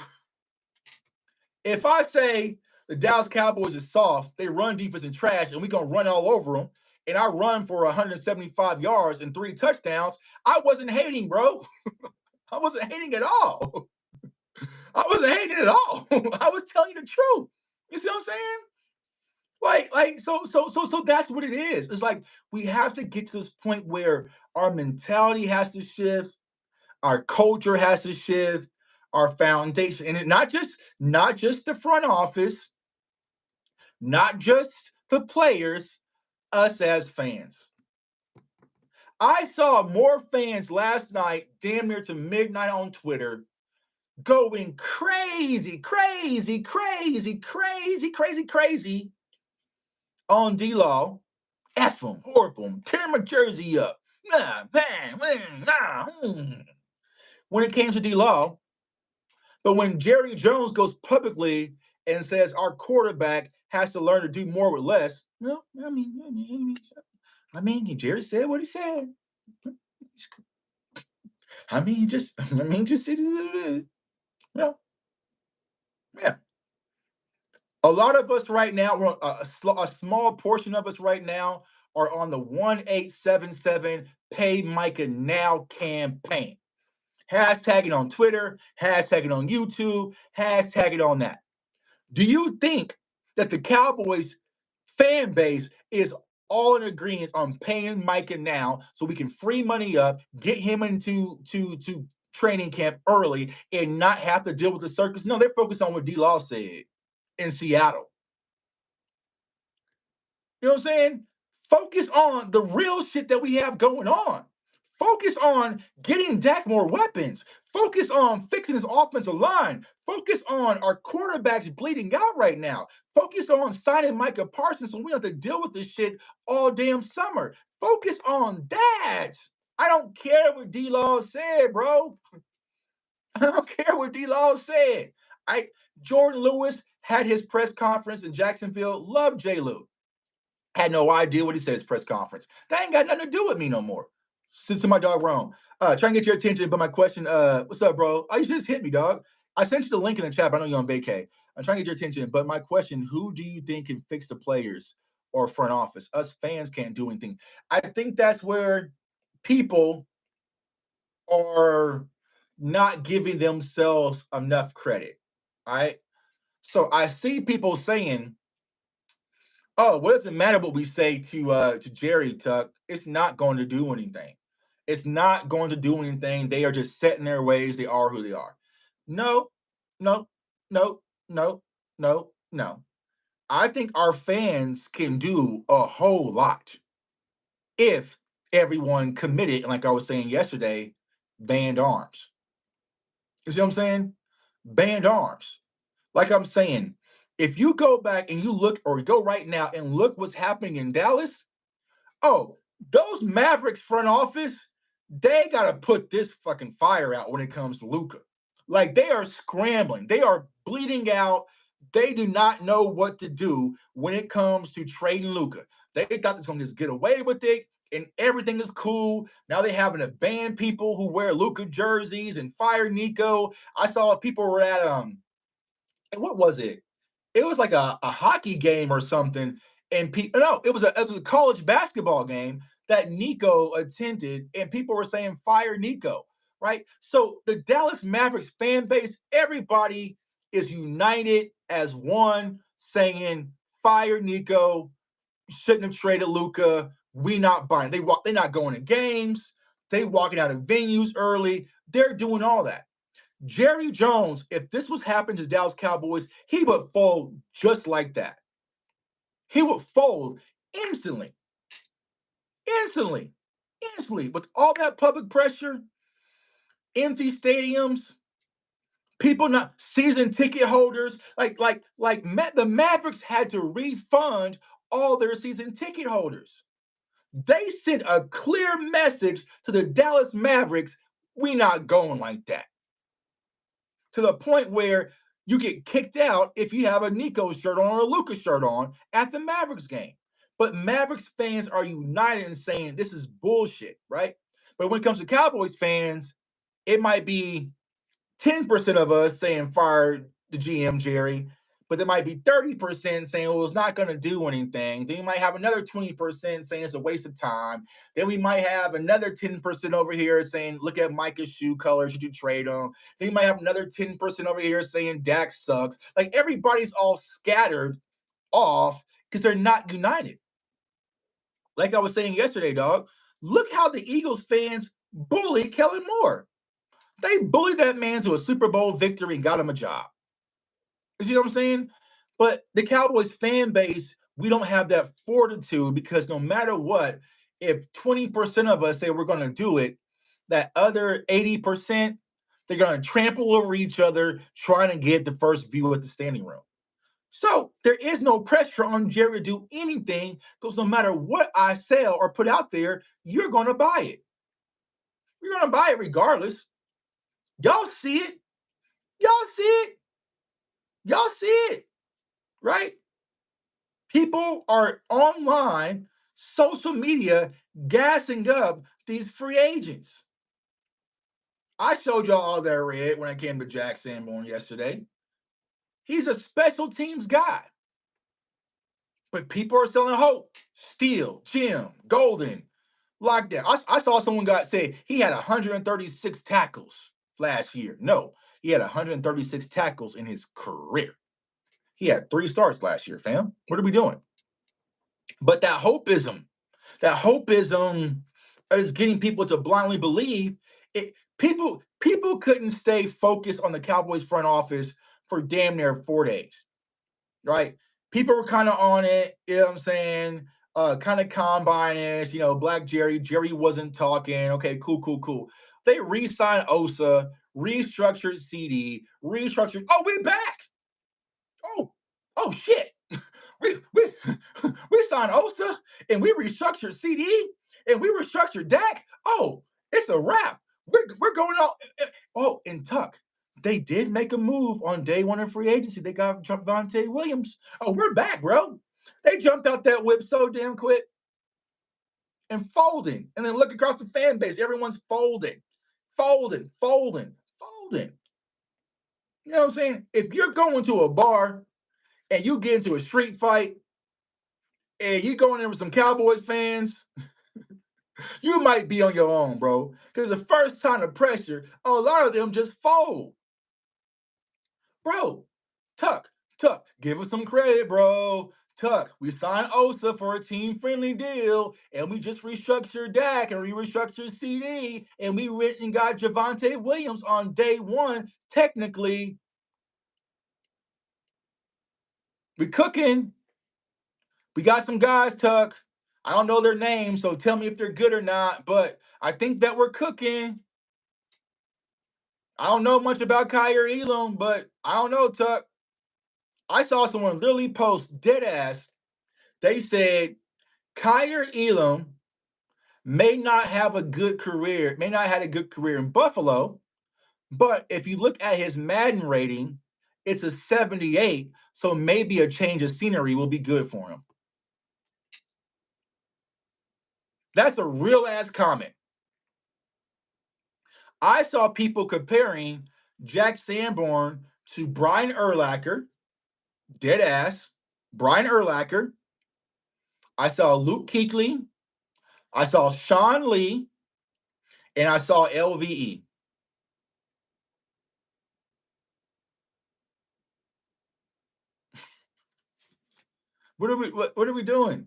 If I say the Dallas Cowboys is soft, they run defense and trash, and we're going to run all over them, and I run for 175 yards and 3 touchdowns, I wasn't hating, bro. I wasn't hating at all. I wasn't hating at all. I was telling you the truth. You see what I'm saying? So that's what it is. It's like we have to get to this point where our mentality has to shift, our culture has to shift, our foundation, and not just the front office, not just the players, us as fans. I saw more fans last night, damn near to midnight on Twitter, going crazy, crazy, crazy, crazy, crazy, crazy on D-Law. F him, horrible him, tear my jersey up. Nah, bang, nah. When it came to D-Law, but when Jerry Jones goes publicly and says our quarterback has to learn to do more with less, well, Jerry said what he said. Just yeah, yeah. A lot of us right now, a small portion of us right now are on the 1877 Pay Micah Now campaign. Hashtagging on Twitter, hashtagging on YouTube, hashtagging on that. Do you think that the Cowboys fan base is all in agreement on paying Micah now so we can free money up, get him into to training camp early, and not have to deal with the circus? No, they're focused on what D-Law said in Seattle. You know what I'm saying? Focus on the real shit that we have going on. Focus on getting Dak more weapons. Focus on fixing his offensive line. Focus on our quarterbacks bleeding out right now. Focus on signing Micah Parsons so we don't have to deal with this shit all damn summer. Focus on that. I don't care what D-Law said, bro. I don't care what D-Law said. Jordan Lewis had his press conference in Jacksonville. Love J-Lou. Had no idea what he said at his press conference. That ain't got nothing to do with me no more. To my dog Rome. Trying to get your attention, but my question, what's up, bro? Oh, you just hit me, dog. I sent you the link in the chat. But I know you're on vacay. I'm trying to get your attention, but my question: who do you think can fix the players or front office? Us fans can't do anything. I think that's where people are not giving themselves enough credit. All right. So I see people saying, "Oh, what does it matter what we say to Jerry Tuck? It's not going to do anything. It's not going to do anything. They are just set in their ways. They are who they are." No, no, no, no, no, no. I think our fans can do a whole lot if everyone committed, and like I was saying yesterday, band arms. You see what I'm saying? Band arms. Like I'm saying, if you go back and you look, or go right now and look what's happening in Dallas, oh, those Mavericks front office, they gotta put this fucking fire out when it comes to Luca. Like they are scrambling, they are bleeding out. They do not know what to do when it comes to trading Luca. They thought they was gonna just get away with it and everything is cool. Now they having to ban people who wear Luca jerseys and fire Nico. I saw people were at and what was it? It was like a hockey game or something. And people, no, it was a college basketball game that Nico attended, and people were saying fire Nico, right? So the Dallas Mavericks fan base, everybody is united as one, saying fire Nico, shouldn't have traded Luca. We not buying. They're not going to games. They walking out of venues early. They're doing all that. Jerry Jones, if this was happening to the Dallas Cowboys, he would fold just like that. He would fold instantly, instantly, instantly. With all that public pressure, empty stadiums, people not season ticket holders, the Mavericks had to refund all their season ticket holders. They sent a clear message to the Dallas Mavericks: we not going like that. To the point where you get kicked out if you have a Nico shirt on or a Lucas shirt on at the Mavericks game. But Mavericks fans are united in saying this is bullshit, right? But when it comes to Cowboys fans, it might be 10% of us saying fire the GM Jerry, but there might be 30% saying, well, it's not going to do anything. Then you might have another 20% saying it's a waste of time. Then we might have another 10% over here saying, look at Micah's shoe color, should you trade him? Then you might have another 10% over here saying Dak sucks. Like everybody's all scattered off because they're not united. Like I was saying yesterday, dog, look how the Eagles fans bully Kellen Moore. They bullied that man to a Super Bowl victory and got him a job. You see what I'm saying? But the Cowboys fan base, we don't have that fortitude because no matter what, if 20% of us say we're going to do it, that other 80%, they're going to trample over each other trying to get the first view at the standing room. So there is no pressure on Jerry to do anything because no matter what I sell or put out there, you're going to buy it. You're going to buy it regardless. Y'all see it. Y'all see it. Y'all see it, right? People are online, social media, gassing up these free agents. I showed y'all all that red when I came to Jack Sanborn yesterday. He's a special teams guy. But people are selling hope. Steele, Jim, Golden, lockdown. I saw someone say he had 136 tackles last year. No, he had 136 tackles in his career. He had 3 starts last year, fam. What are we doing? But that hopeism is getting people to blindly believe it. People couldn't stay focused on the Cowboys front office for damn near 4 days, right? People were kind of on it, you know what I'm saying? Kind of combine-ish, Black Jerry wasn't talking. Okay, cool. They re-signed Osa, restructured CD, restructured. Oh, we back. Oh shit. We we we signed Osa and we restructured CD and we restructured Dak. Oh, it's a wrap. We're going out. Oh, and Tuck, they did make a move on day one of free agency. They got Javonte Williams. Oh, we're back, bro. They jumped out that whip so damn quick and folding. And then look across the fan base. Everyone's folding. folding, folding, folding. You know what I'm saying? If you're going to a bar and you get into a street fight and you going in with some Cowboys fans, you might be on your own, bro. Because the first time of pressure, a lot of them just fold. Bro, Tuck, Tuck, give us some credit, bro. Tuck, we signed Osa for a team-friendly deal, and we just restructured Dak, and we restructured CD, and we went and got Javonte Williams on day one. Technically, we cooking. We got some guys, Tuck. I don't know their names, so tell me if they're good or not, but I think that we're cooking. I don't know much about Kyrie Elam, but I don't know, Tuck. I saw someone literally post dead ass. They said Kyrie Elam may not have a good career, may not have had a good career in Buffalo, but if you look at his Madden rating, it's a 78, so maybe a change of scenery will be good for him. That's a real ass comment. I saw people comparing Jack Sanborn to Brian Urlacher, dead ass, Brian Urlacher. I saw Luke Kuechly. I saw Sean Lee, and I saw LVE. What are we doing?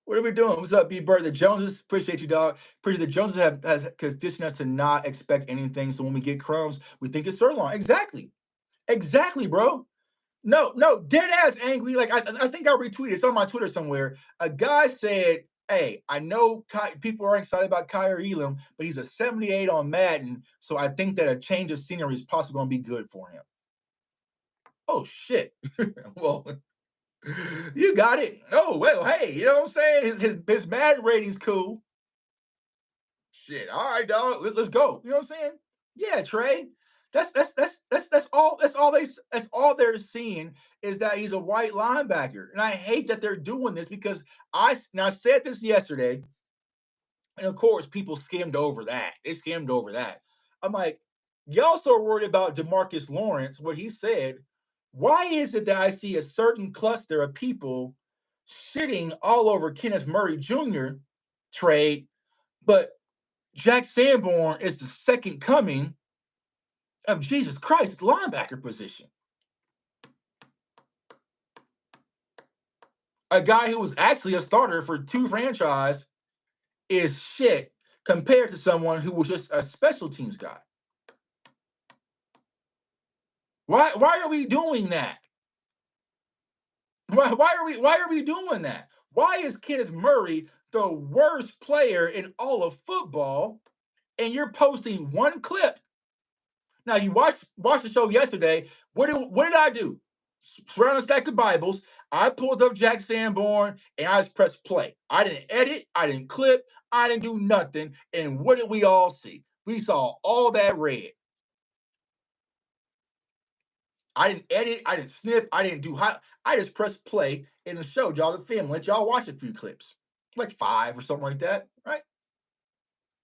What are we doing? What's up, B Bird? The Joneses, appreciate you, dog. Appreciate the Joneses has conditioned us to not expect anything. So when we get crumbs, we think it's sirloin. Exactly. Exactly, bro. No, dead ass angry. Like I think I retweeted. It's on my Twitter somewhere. A guy said, "Hey, I know people are excited about Kyrie Elam, but he's a 78 on Madden, so I think that a change of scenery is possibly going to be good for him." Oh shit. Well, you got it. Oh well, hey, you know what I'm saying? His Madden rating's cool. Shit. All right, dog. Let's go. You know what I'm saying? Yeah, Trey. That's all they're seeing is that he's a white linebacker. And I hate that they're doing this because I said this yesterday, and of course people skimmed over that. They skimmed over that. I'm like, y'all so worried about DeMarcus Lawrence, what he said. Why is it that I see a certain cluster of people shitting all over Kenneth Murray Jr. trade, but Jack Sanborn is the second coming of Jesus Christ linebacker position? A guy who was actually a starter for two franchise is shit compared to someone who was just a special teams guy. Why are we doing that? Why are we doing that? Why is Kenneth Murray the worst player in all of football and you're posting one clip? Now you watched the show yesterday. What did I do? Surround a stack of Bibles. I pulled up Jack Sanborn and I just pressed play. I didn't edit. I didn't clip. I didn't do nothing. And what did we all see? We saw all that red. I didn't edit. I didn't snip. I didn't do hot. I just pressed play and it showed y'all the film. Let y'all watch a few clips, like 5 or something like that, right?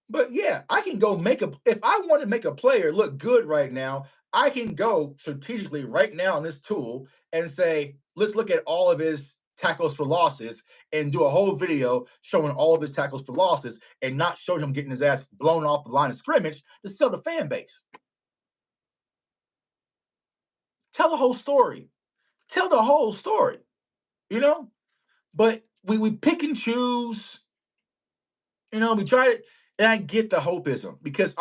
But yeah, I can go if I want to make a player look good right now, I can go strategically right now in this tool and say, let's look at all of his tackles for losses and do a whole video showing all of his tackles for losses and not show him getting his ass blown off the line of scrimmage to sell the fan base. Tell the whole story. Tell the whole story, you know? But we pick and choose. We try to, and I get the hopeism because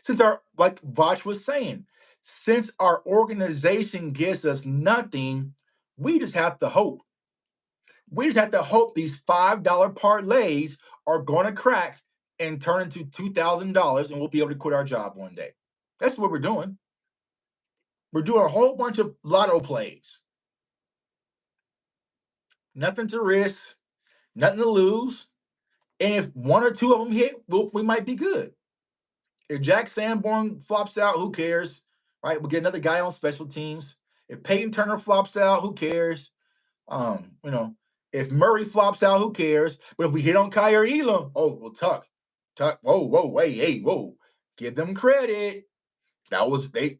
since our like Voch was saying, since our organization gives us nothing, we just have to hope. We just have to hope these $5 parlays are going to crack and turn into $2,000, and we'll be able to quit our job one day. That's what we're doing. We're doing a whole bunch of lotto plays. Nothing to risk, nothing to lose. And if one or two of them hit, we might be good. If Jack Sanborn flops out, who cares? Right? We'll get another guy on special teams. If Peyton Turner flops out, who cares? If Murray flops out, who cares? But if we hit on Kyrie Elam, oh well, Tuck, whoa, hey, whoa. Give them credit. That was they.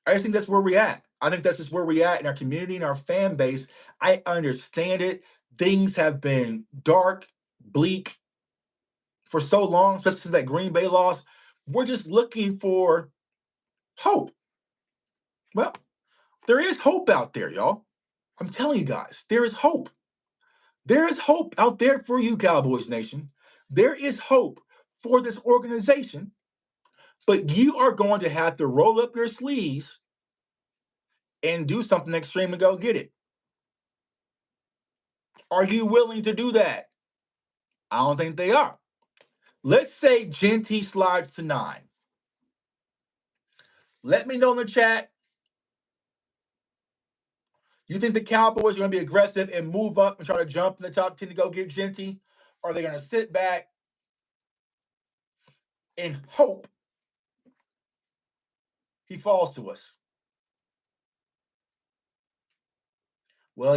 I just think that's where we at. I think that's just where we at in our community and our fan base. I understand it. Things have been dark, bleak for so long, especially since that Green Bay loss. We're just looking for hope. Well, there is hope out there, y'all. I'm telling you guys, there is hope. There is hope out there for you, Cowboys Nation. There is hope for this organization, but you are going to have to roll up your sleeves and do something extreme to go get it. Are you willing to do that? I don't think they are. Let's say Genty slides to 9. Let me know in the chat. You think the Cowboys are going to be aggressive and move up and try to jump in the top 10 to go get Genty? Or are they going to sit back and hope he falls to us? Well,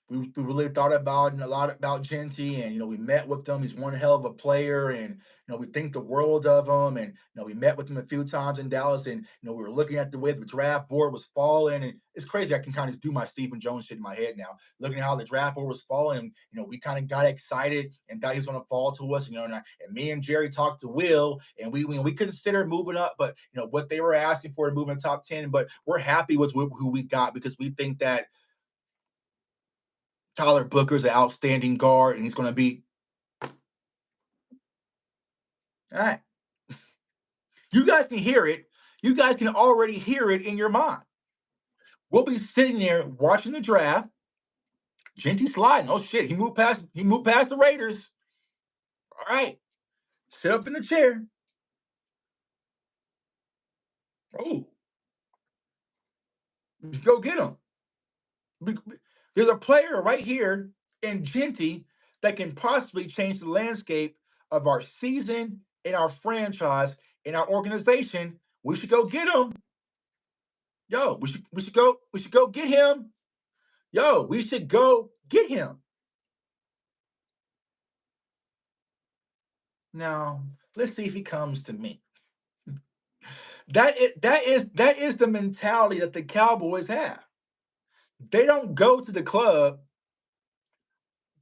we really thought about a lot about Genty, and we met with him. He's one hell of a player, and we think the world of him. And we met with him a few times in Dallas, and we were looking at the way the draft board was falling, and it's crazy. I can kind of do my Stephen Jones shit in my head now, looking at how the draft board was falling. We kind of got excited and thought he was going to fall to us. And me and Jerry talked to Will, and we considered moving up, but what they were asking for to move in the top 10. But we're happy with who we got, because we think that Tyler Booker's an outstanding guard, and he's going to be all right. You guys can hear it. You guys can already hear it in your mind. We'll be sitting there watching the draft. Genty sliding. Oh shit! He moved past. He moved past the Raiders. All right. Sit up in the chair. Oh, go get him. There's a player right here in Genty that can possibly change the landscape of our season, in our franchise, in our organization. We should go get him. Yo, we should go get him. Yo, we should go get him. Now, let's see if he comes to me. That is the mentality that the Cowboys have. They don't go to the club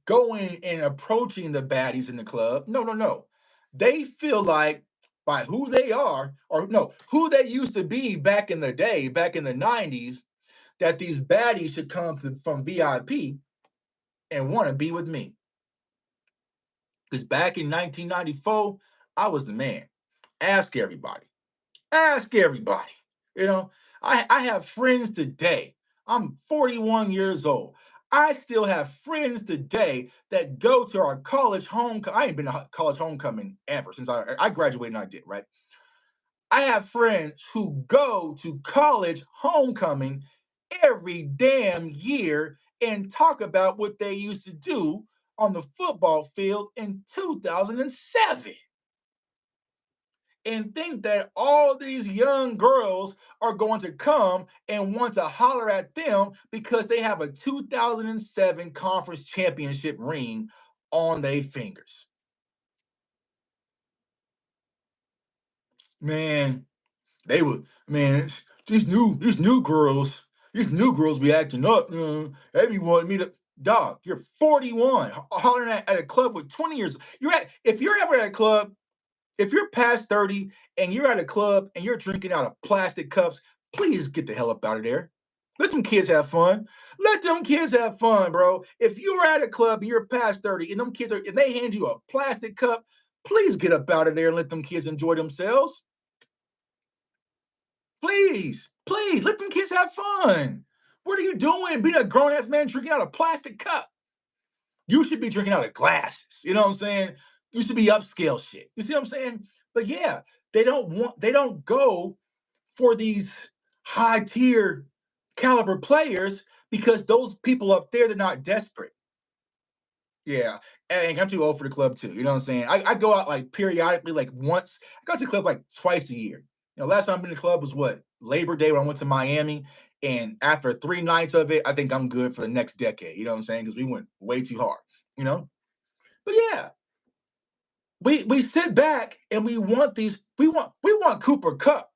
going and approaching the baddies in the club. No, no, no. They feel like, by who they are, or no, who they used to be back in the day, back in the 90s, that these baddies should come from VIP and want to be with me. Because back in 1994, I was the man. Ask everybody. Ask everybody. You know, I have friends today. I'm 41 years old. I still have friends today that go to our college homecoming. I ain't been to college homecoming ever since I graduated, and I did, right? I have friends who go to college homecoming every damn year and talk about what they used to do on the football field in 2007, and think that all these young girls are going to come and want to holler at them because they have a 2007 conference championship ring on their fingers. Man, they would, man, these new girls be acting up. They be wanting me to, dog, you're 41, hollering at a club with 20 years. If you're ever at a club, if you're past 30 and you're at a club and you're drinking out of plastic cups, please get the hell up out of there. Let them kids have fun. Let them kids have fun, bro. If you're at a club and you're past 30 and and they hand you a plastic cup, please get up out of there and let them kids enjoy themselves. Please, let them kids have fun. What are you doing being a grown-ass man drinking out of a plastic cup? You should be drinking out of glasses. You know what I'm saying? You should be upscale shit. You see what I'm saying? But yeah, they don't go for these high tier caliber players because those people up there, they're not desperate. Yeah. And I'm too old for the club too. You know what I'm saying? I go out like periodically, like once. I go to the club like twice a year. Last time I've been to the club was what? Labor Day when I went to Miami. And after 3 nights of it, I think I'm good for the next decade. You know what I'm saying? Because we went way too hard, you know? But yeah, we sit back and we want Cooper Cup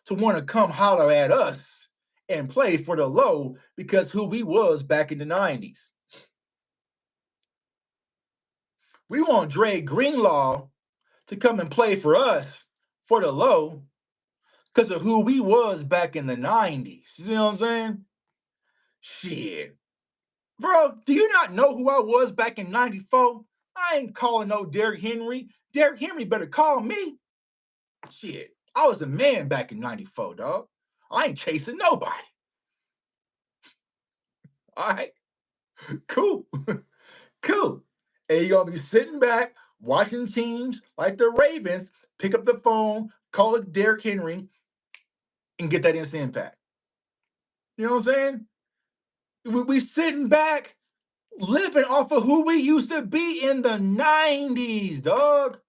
to want to come holler at us and play for the low because who we was back in the 90s. We want Dre Greenlaw to come and play for us for the low because of who we was back in the 90s. You see what I'm saying? Shit. Bro, do you not know who I was back in 94? I ain't calling no Derrick Henry. Derrick Henry better call me. Shit. I was a man back in 94, dog. I ain't chasing nobody. All right. Cool. Cool. And you're gonna be sitting back watching teams like the Ravens pick up the phone, call it Derrick Henry, and get that instant impact. You know what I'm saying? We sitting back living off of who we used to be in the 90s, dog.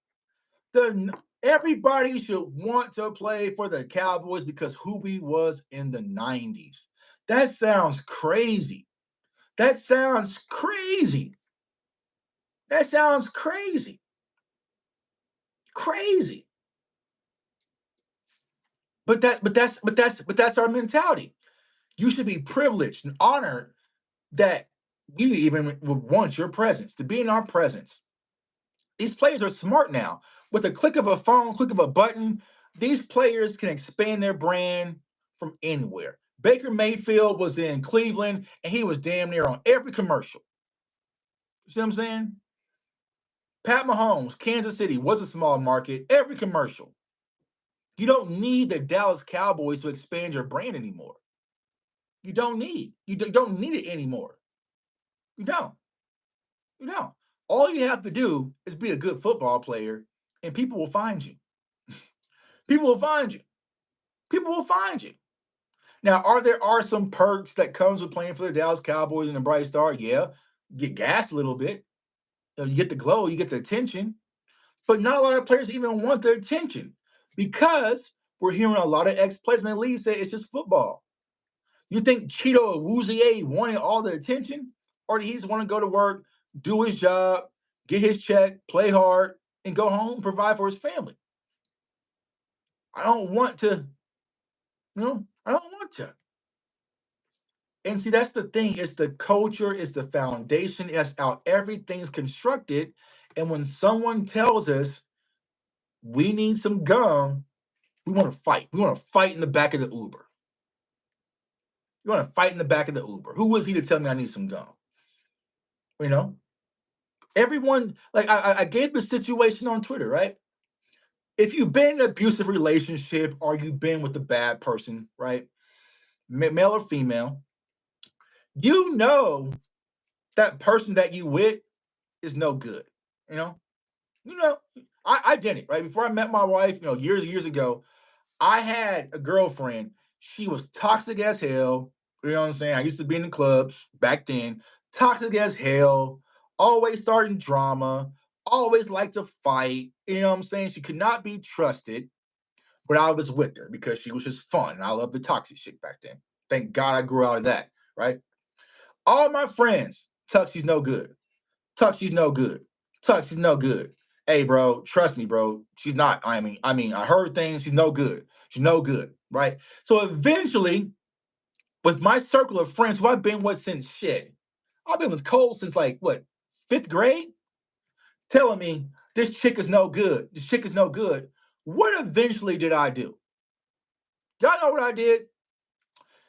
Everybody should want to play for the Cowboys because who we was in the 90s. That sounds crazy. That sounds crazy. That sounds crazy. Crazy. But that's our mentality. You should be privileged and honored that we even would want your presence, to be in our presence. These players are smart now. With a click of a phone, click of a button, these players can expand their brand from anywhere. Baker Mayfield was in Cleveland and he was damn near on every commercial. You see what I'm saying? Pat Mahomes, Kansas City was a small market, every commercial. You don't need the Dallas Cowboys to expand your brand anymore. You don't need it anymore. You don't. You don't. All you have to do is be a good football player and people will find you. People will find you. People will find you. Now, are some perks that comes with playing for the Dallas Cowboys and the Bright Star? Yeah, you get gassed a little bit. You get the glow, you get the attention, but not a lot of players even want the attention because we're hearing a lot of ex-players in the league say it's just football. You think Cheeto Awuzie wanted all the attention, or did he just want to go to work, do his job, get his check, play hard, and go home and provide for his family? I don't want to, I don't want to. And see, that's the thing. It's the culture, it's the foundation, it's how everything's constructed. And when someone tells us we need some gum, we want to fight. We want to fight in the back of the Uber. You want to fight in the back of the Uber. Who was he to tell me I need some gum? You know, everyone, like I gave the situation on Twitter, right? If you've been in an abusive relationship or you've been with a bad person, right? Male or female, you know that person that you with is no good. You know, you know, I did it, right? Before I met my wife, years ago, I had a girlfriend. She was toxic as hell. You know what I'm saying? I used to be in the clubs back then, toxic as hell, always starting drama, always liked to fight. You know what I'm saying? She could not be trusted, but I was with her because she was just fun. And I loved the toxic shit back then. Thank God I grew out of that, right? All my friends, Tuck, she's no good. Tuck, she's no good. Tuck, she's no good. Hey, bro, trust me, bro. She's not. I heard things. She's no good. She's no good, right? So eventually, with my circle of friends who I've been with since shit, I've been with Cole since like what, fifth grade, telling me this chick is no good. This chick is no good. What eventually did I do? Y'all know what I did?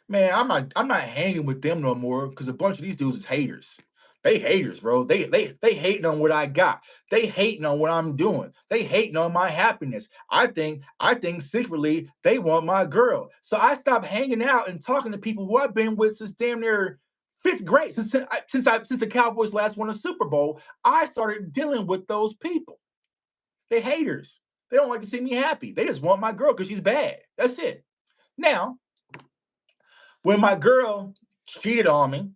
Man, I'm not hanging with them no more because a bunch of these dudes is haters. They haters, bro. They hating on what I got. They hating on what I'm doing. They hating on my happiness. I think secretly they want my girl. So I stopped hanging out and talking to people who I've been with since damn near fifth grade. Since the Cowboys last won a Super Bowl, I started dealing with those people. They haters. They don't like to see me happy. They just want my girl because she's bad. That's it. Now, when my girl cheated on me,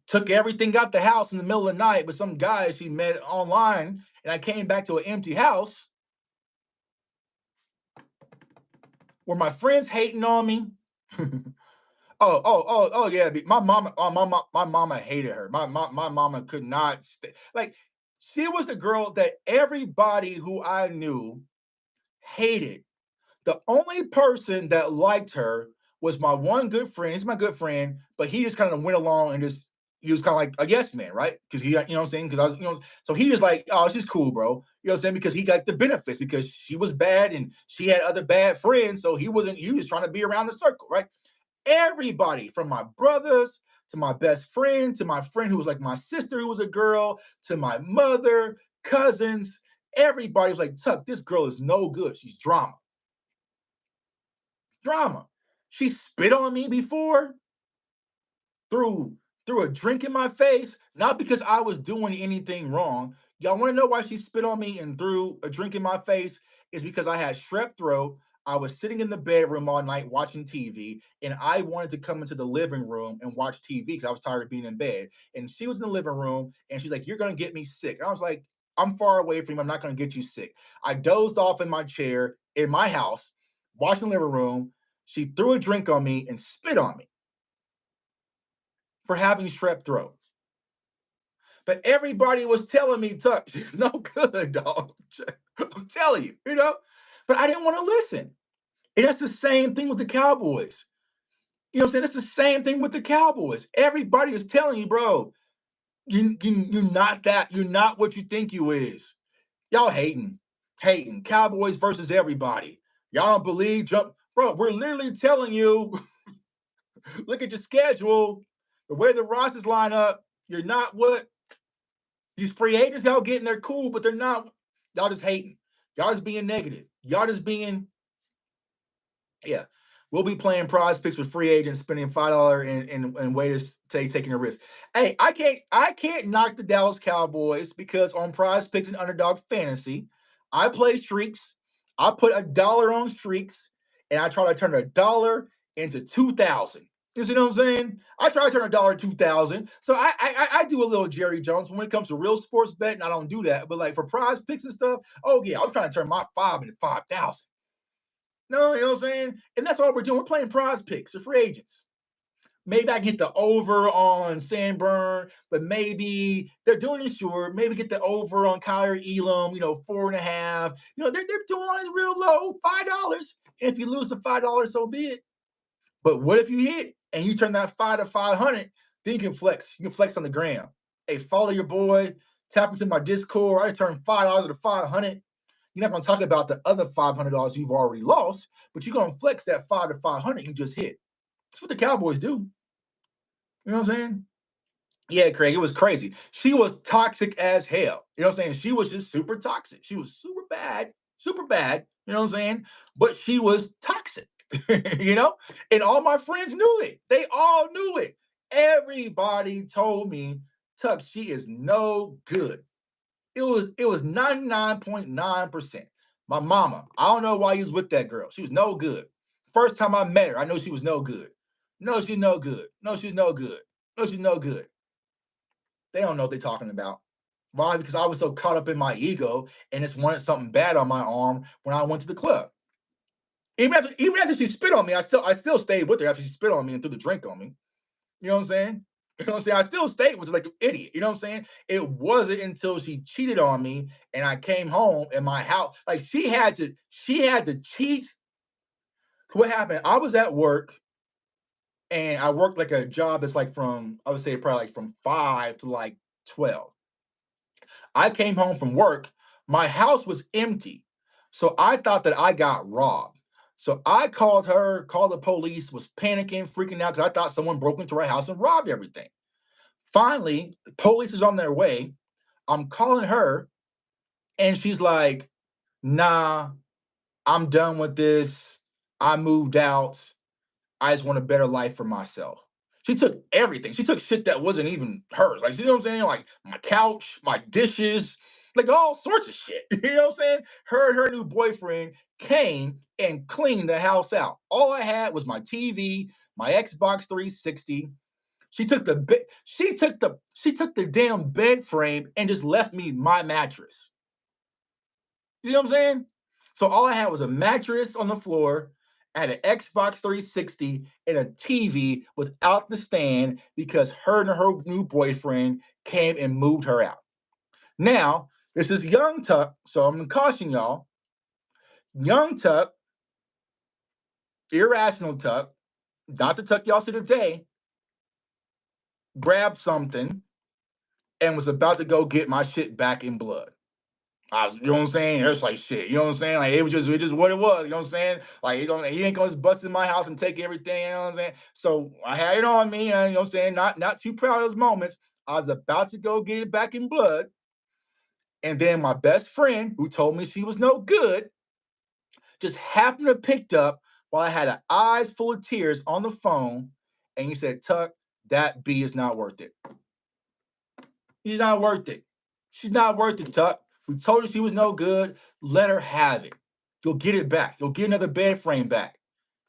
took everything out the house in the middle of the night with some guy she met online, and I came back to an empty house where my friends hating on me. Yeah. My mama hated her. My mama could not like She was the girl that everybody who I knew hated. The only person that liked her was my one good friend. He's my good friend, but he just kind of went along and just he was kind of like a yes man, right? Because he, you know what I'm saying? Because I was, so he was like, oh, she's cool, bro. You know what I'm saying? Because he got the benefits because she was bad and she had other bad friends. So he was trying to be around the circle, right? Everybody from my brothers to my best friend to my friend who was like my sister who was a girl to my mother, cousins, everybody was like, Tuck, this girl is no good. She's drama. Drama. She spit on me before, threw threw a drink in my face, not because I was doing anything wrong. Y'all want to know why she spit on me and threw a drink in my face? Is because I had strep throat. I was sitting in the bedroom all night watching TV, and I wanted to come into the living room and watch TV because I was tired of being in bed. And she was in the living room, and she's like, "You're gonna get me sick." And I was like, "I'm far away from you. I'm not gonna get you sick." I dozed off in my chair in my house, watching the living room. She threw a drink on me and spit on me for having strep throat. But everybody was telling me, Tuck, she's no good, dog. I'm telling you, you know? But I didn't want to listen. And that's the same thing with the Cowboys. You know what I'm saying? That's the same thing with the Cowboys. Everybody is telling you, bro, you're not that, you're not what you think you is. Y'all hating, hating. Cowboys versus everybody. Y'all don't believe, jump. Bro, we're literally telling you, look at your schedule, the way the rosters line up, you're not what these free agents y'all getting. They're cool, but they're not. Y'all just hating. Y'all just being negative. Y'all just being, yeah. We'll be playing prize picks with free agents, spending $5 in ways to taking a risk. Hey, I can't knock the Dallas Cowboys because on prize picks and underdog fantasy, I play streaks. I put $1 on streaks, and I try to turn $1 into 2,000. You see what I'm saying? I try to turn $1 to 2,000. So I do a little Jerry Jones when it comes to real sports betting. I don't do that, but like for prize picks and stuff, oh yeah, I'm trying to turn my 5 into 5,000. No, you know what I'm saying? And that's all we're doing. We're playing prize picks, the free agents. Maybe I get the over on Sanburn, but maybe they're doing it short. Maybe get the over on Kyler Elam, 4.5. They're doing it real low, $5. And if you lose the $5, so be it. But what if you hit and you turn that 5 to 500? Then you can flex. You can flex on the gram. Hey, follow your boy. Tap into my Discord. I just turned $5 to 500. You're not going to talk about the other $500 you've already lost, but you're going to flex that 5 to 500 you just hit. That's what the Cowboys do. You know what I'm saying? Yeah, Craig, it was crazy. She was toxic as hell. You know what I'm saying? She was just super toxic. She was super bad, super bad. You know what I'm saying? But she was toxic, you know? And all my friends knew it. They all knew it. Everybody told me, Tuck, she is no good. It was 99.9%. My mama, I don't know why he was with that girl. She was no good. First time I met her, I know she was no good. No, she's no good. No, she's no good. No, she's no good. They don't know what they're talking about. Why? Because I was so caught up in my ego and just wanted something bad on my arm when I went to the club. Even after she spit on me, I still stayed with her after she spit on me and threw the drink on me. You know what I'm saying? You know what I'm saying? I still stayed with her like an idiot. You know what I'm saying? It wasn't until she cheated on me and I came home and my house, like she had to cheat. What happened? I was at work and I worked like a job that's like from, I would say probably like from 5 to like 12. I came home from work, my house was empty. So I thought that I got robbed. So I called her, called the police, was panicking, freaking out because I thought someone broke into our house and robbed everything. Finally, the police is on their way. I'm calling her, and she's like, nah, I'm done with this. I moved out. I just want a better life for myself. She took everything. She took shit that wasn't even hers. Like, you know what I'm saying? Like my couch, my dishes, like all sorts of shit. You know what I'm saying? Her new boyfriend came and cleaned the house out. All I had was my TV, my Xbox 360. She took the damn bed frame and just left me my mattress. You know what I'm saying? So all I had was a mattress on the floor, I had an Xbox 360 and a TV without the stand because her and her new boyfriend came and moved her out. Now, this is young Tuck, so I'm gonna caution y'all. Young Tuck, irrational Tuck, not the Tuck y'all see today, grabbed something and was about to go get my shit back in blood. You know what I'm saying? It's like shit. You know what I'm saying? Like it was just what it was. You know what I'm saying? Like he ain't gonna just bust in my house and take everything. You know what I'm saying? So I had it on me, and you know what I'm saying? Not too proud of those moments. I was about to go get it back in blood, and then my best friend, who told me she was no good, just happened to picked up while I had an eyes full of tears on the phone, and he said, "Tuck, that B is not worth it. She's not worth it. She's not worth it, Tuck. We told her she was no good. Let her have it. You'll get it back. You'll get another bed frame back.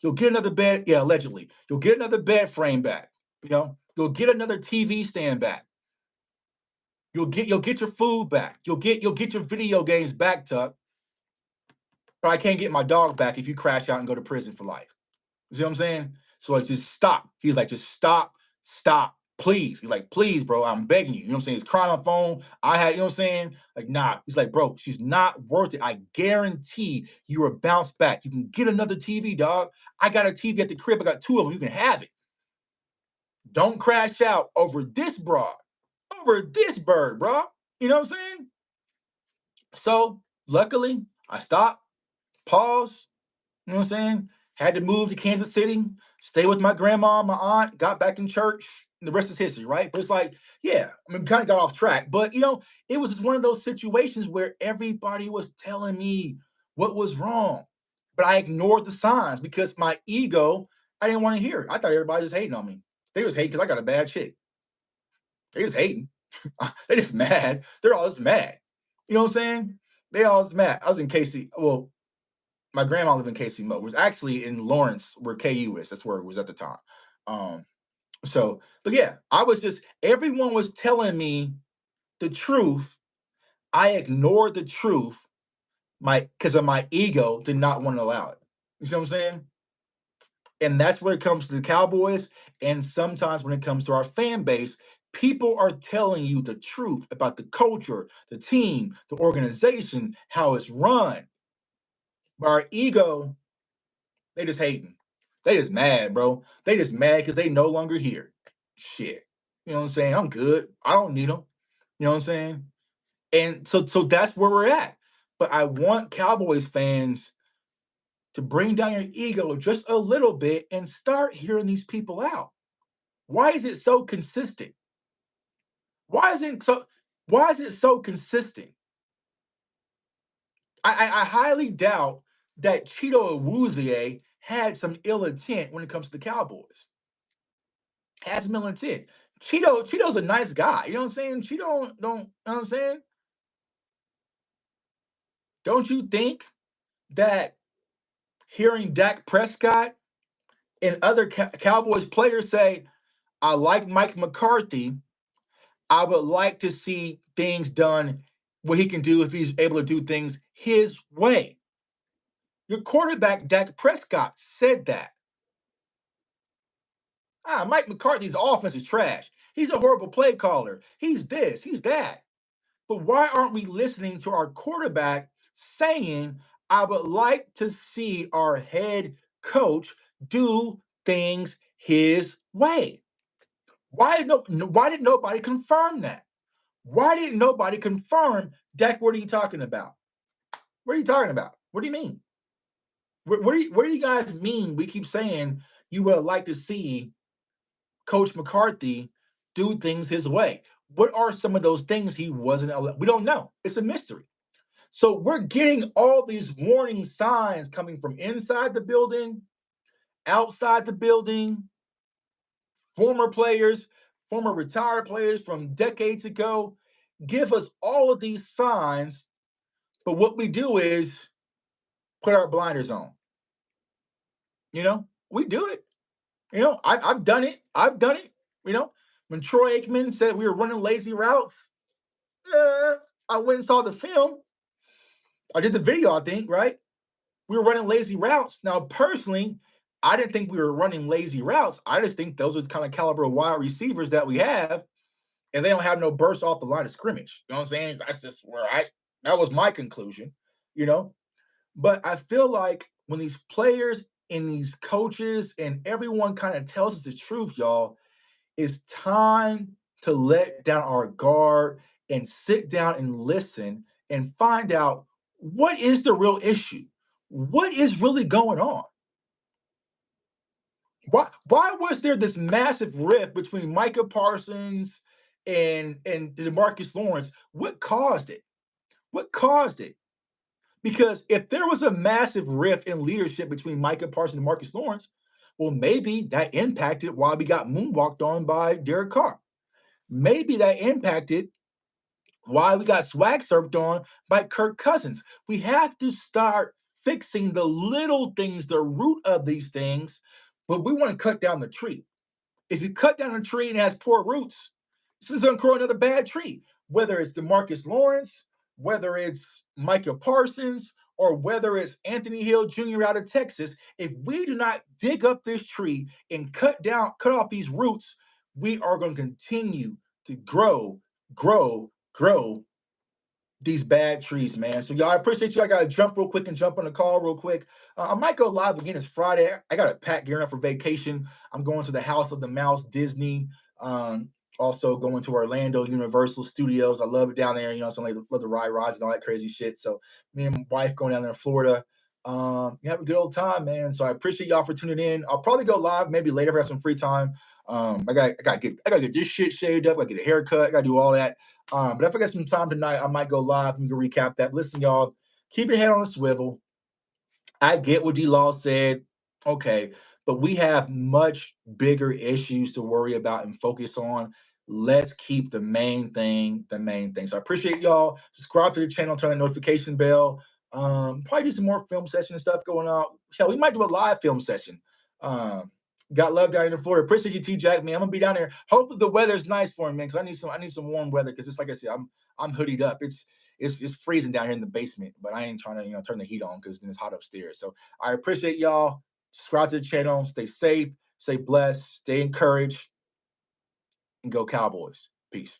You'll get another bed, yeah, allegedly. You'll get another bed frame back. You know, you'll get another TV stand back. You'll get your food back. You'll get your video games back, Tuck. But I can't get my dog back if you crash out and go to prison for life. You see what I'm saying? So like, just stop. He's like, just stop, please. He's like, please, bro, I'm begging you. You know what I'm saying? He's crying on the phone. You know what I'm saying? Like, nah. He's like, bro, she's not worth it. I guarantee you will bounce back. You can get another TV, dog. I got a TV at the crib. I got two of them. You can have it. Don't crash out over this broad, over this bird, bro. You know what I'm saying? So luckily, I stopped, paused, you know what I'm saying? Had to move to Kansas City, stay with my grandma and my aunt, got back in church, and the rest is history, right? But it's like, yeah, I mean, kind of got off track. But, it was just one of those situations where everybody was telling me what was wrong. But I ignored the signs because my ego, I didn't want to hear it. I thought everybody was hating on me. They was hating because I got a bad chick. They was hating. They just mad. They're all just mad. You know what I'm saying? They all just mad. I was in KC. Well, my grandma lived in KC Mo. It was actually in Lawrence, where KU is. That's where it was at the time. Um, but yeah, I was just everyone was telling me the truth. I ignored the truth, because of my ego did not want to allow it. You see what I'm saying? And that's where it comes to the Cowboys, and sometimes when it comes to our fan base, people are telling you the truth about the culture, the team, the organization, how it's run. But our ego, they just hating. They just mad, bro. They just mad because they no longer here. Shit. You know what I'm saying? I'm good. I don't need them. You know what I'm saying? And so that's where we're at. But I want Cowboys fans to bring down your ego just a little bit and start hearing these people out. Why is it so consistent? Why is it so consistent? I highly doubt that Cheeto Awuzie had some ill intent when it comes to the Cowboys. Has some ill intent. Cheeto's a nice guy. You know what I'm saying? Cheeto don't, you know what I'm saying? Don't you think that hearing Dak Prescott and other Cowboys players say, I like Mike McCarthy, I would like to see things done what he can do if he's able to do things his way. Your quarterback, Dak Prescott, said that. Mike McCarthy's offense is trash. He's a horrible play caller. He's this, he's that. But why aren't we listening to our quarterback saying, I would like to see our head coach do things his way? Why did nobody confirm that? Why didn't nobody confirm, Dak, what are you talking about? What are you talking about? What do you mean? What do you guys mean? We keep saying you would like to see Coach McCarthy do things his way. What are some of those things he wasn't allowed? We don't know. It's a mystery. So we're getting all these warning signs coming from inside the building, outside the building, former players, former retired players from decades ago give us all of these signs. But what we do is put our blinders on. We do it. I've done it. I've done it. When Troy Aikman said we were running lazy routes, I went and saw the film. I did the video, I think, right? We were running lazy routes. Now, personally, I didn't think we were running lazy routes. I just think those are the kind of caliber of wide receivers that we have. and they don't have no burst off the line of scrimmage. You know what I'm saying? That's just where that was my conclusion, you know. But I feel like when these players and these coaches and everyone kind of tells us the truth, y'all, it's time to let down our guard and sit down and listen and find out what is the real issue. What is really going on? Why was there this massive rift between Micah Parsons and Demarcus Lawrence? What caused it? What caused it? Because if there was a massive rift in leadership between Micah Parsons and Marcus Lawrence, well, maybe that impacted why we got moonwalked on by Derek Carr. Maybe that impacted why we got swag surfed on by Kirk Cousins. We have to start fixing the little things, the root of these things, but we want to cut down the tree. If you cut down a tree and it has poor roots, this is going to grow another bad tree. Whether it's Demarcus Lawrence, whether it's Micah Parsons, or whether it's Anthony Hill Jr. out of Texas, if we do not dig up this tree and cut off these roots, we are going to continue to grow these bad trees, man. So y'all, I appreciate you. I gotta jump real quick and jump on the call real quick. I might go live again. It's Friday. I got a pack gearing up for vacation. I'm going to the House of the Mouse, Disney. Also going to Orlando Universal Studios. I love it down there. You know, so I love the ride rides and all that crazy shit. So me and my wife going down there in Florida. You have a good old time, man. So I appreciate y'all for tuning in. I'll probably go live maybe later if I have some free time. I gotta get this shit shaved up. I gotta get a haircut. I gotta do all that. But if I get some time tonight, I might go live and recap that. Listen, y'all, keep your head on a swivel. I get what D Law said. Okay. But we have much bigger issues to worry about and focus on. Let's keep the main thing the main thing. So I appreciate y'all. Subscribe to the channel, turn the notification bell. Probably do some more film session and stuff going on. Hell, we might do a live film session. Um, got love down in Florida. Appreciate you, T Jack, man. I'm gonna be down there. Hopefully the weather's nice for me, man. Because I need some warm weather. Because it's like I said, I'm hoodied up. It's freezing down here in the basement, but I ain't trying to turn the heat on because then it's hot upstairs. So I appreciate y'all. Subscribe to the channel. Stay safe, stay blessed, stay encouraged, and go Cowboys. Peace.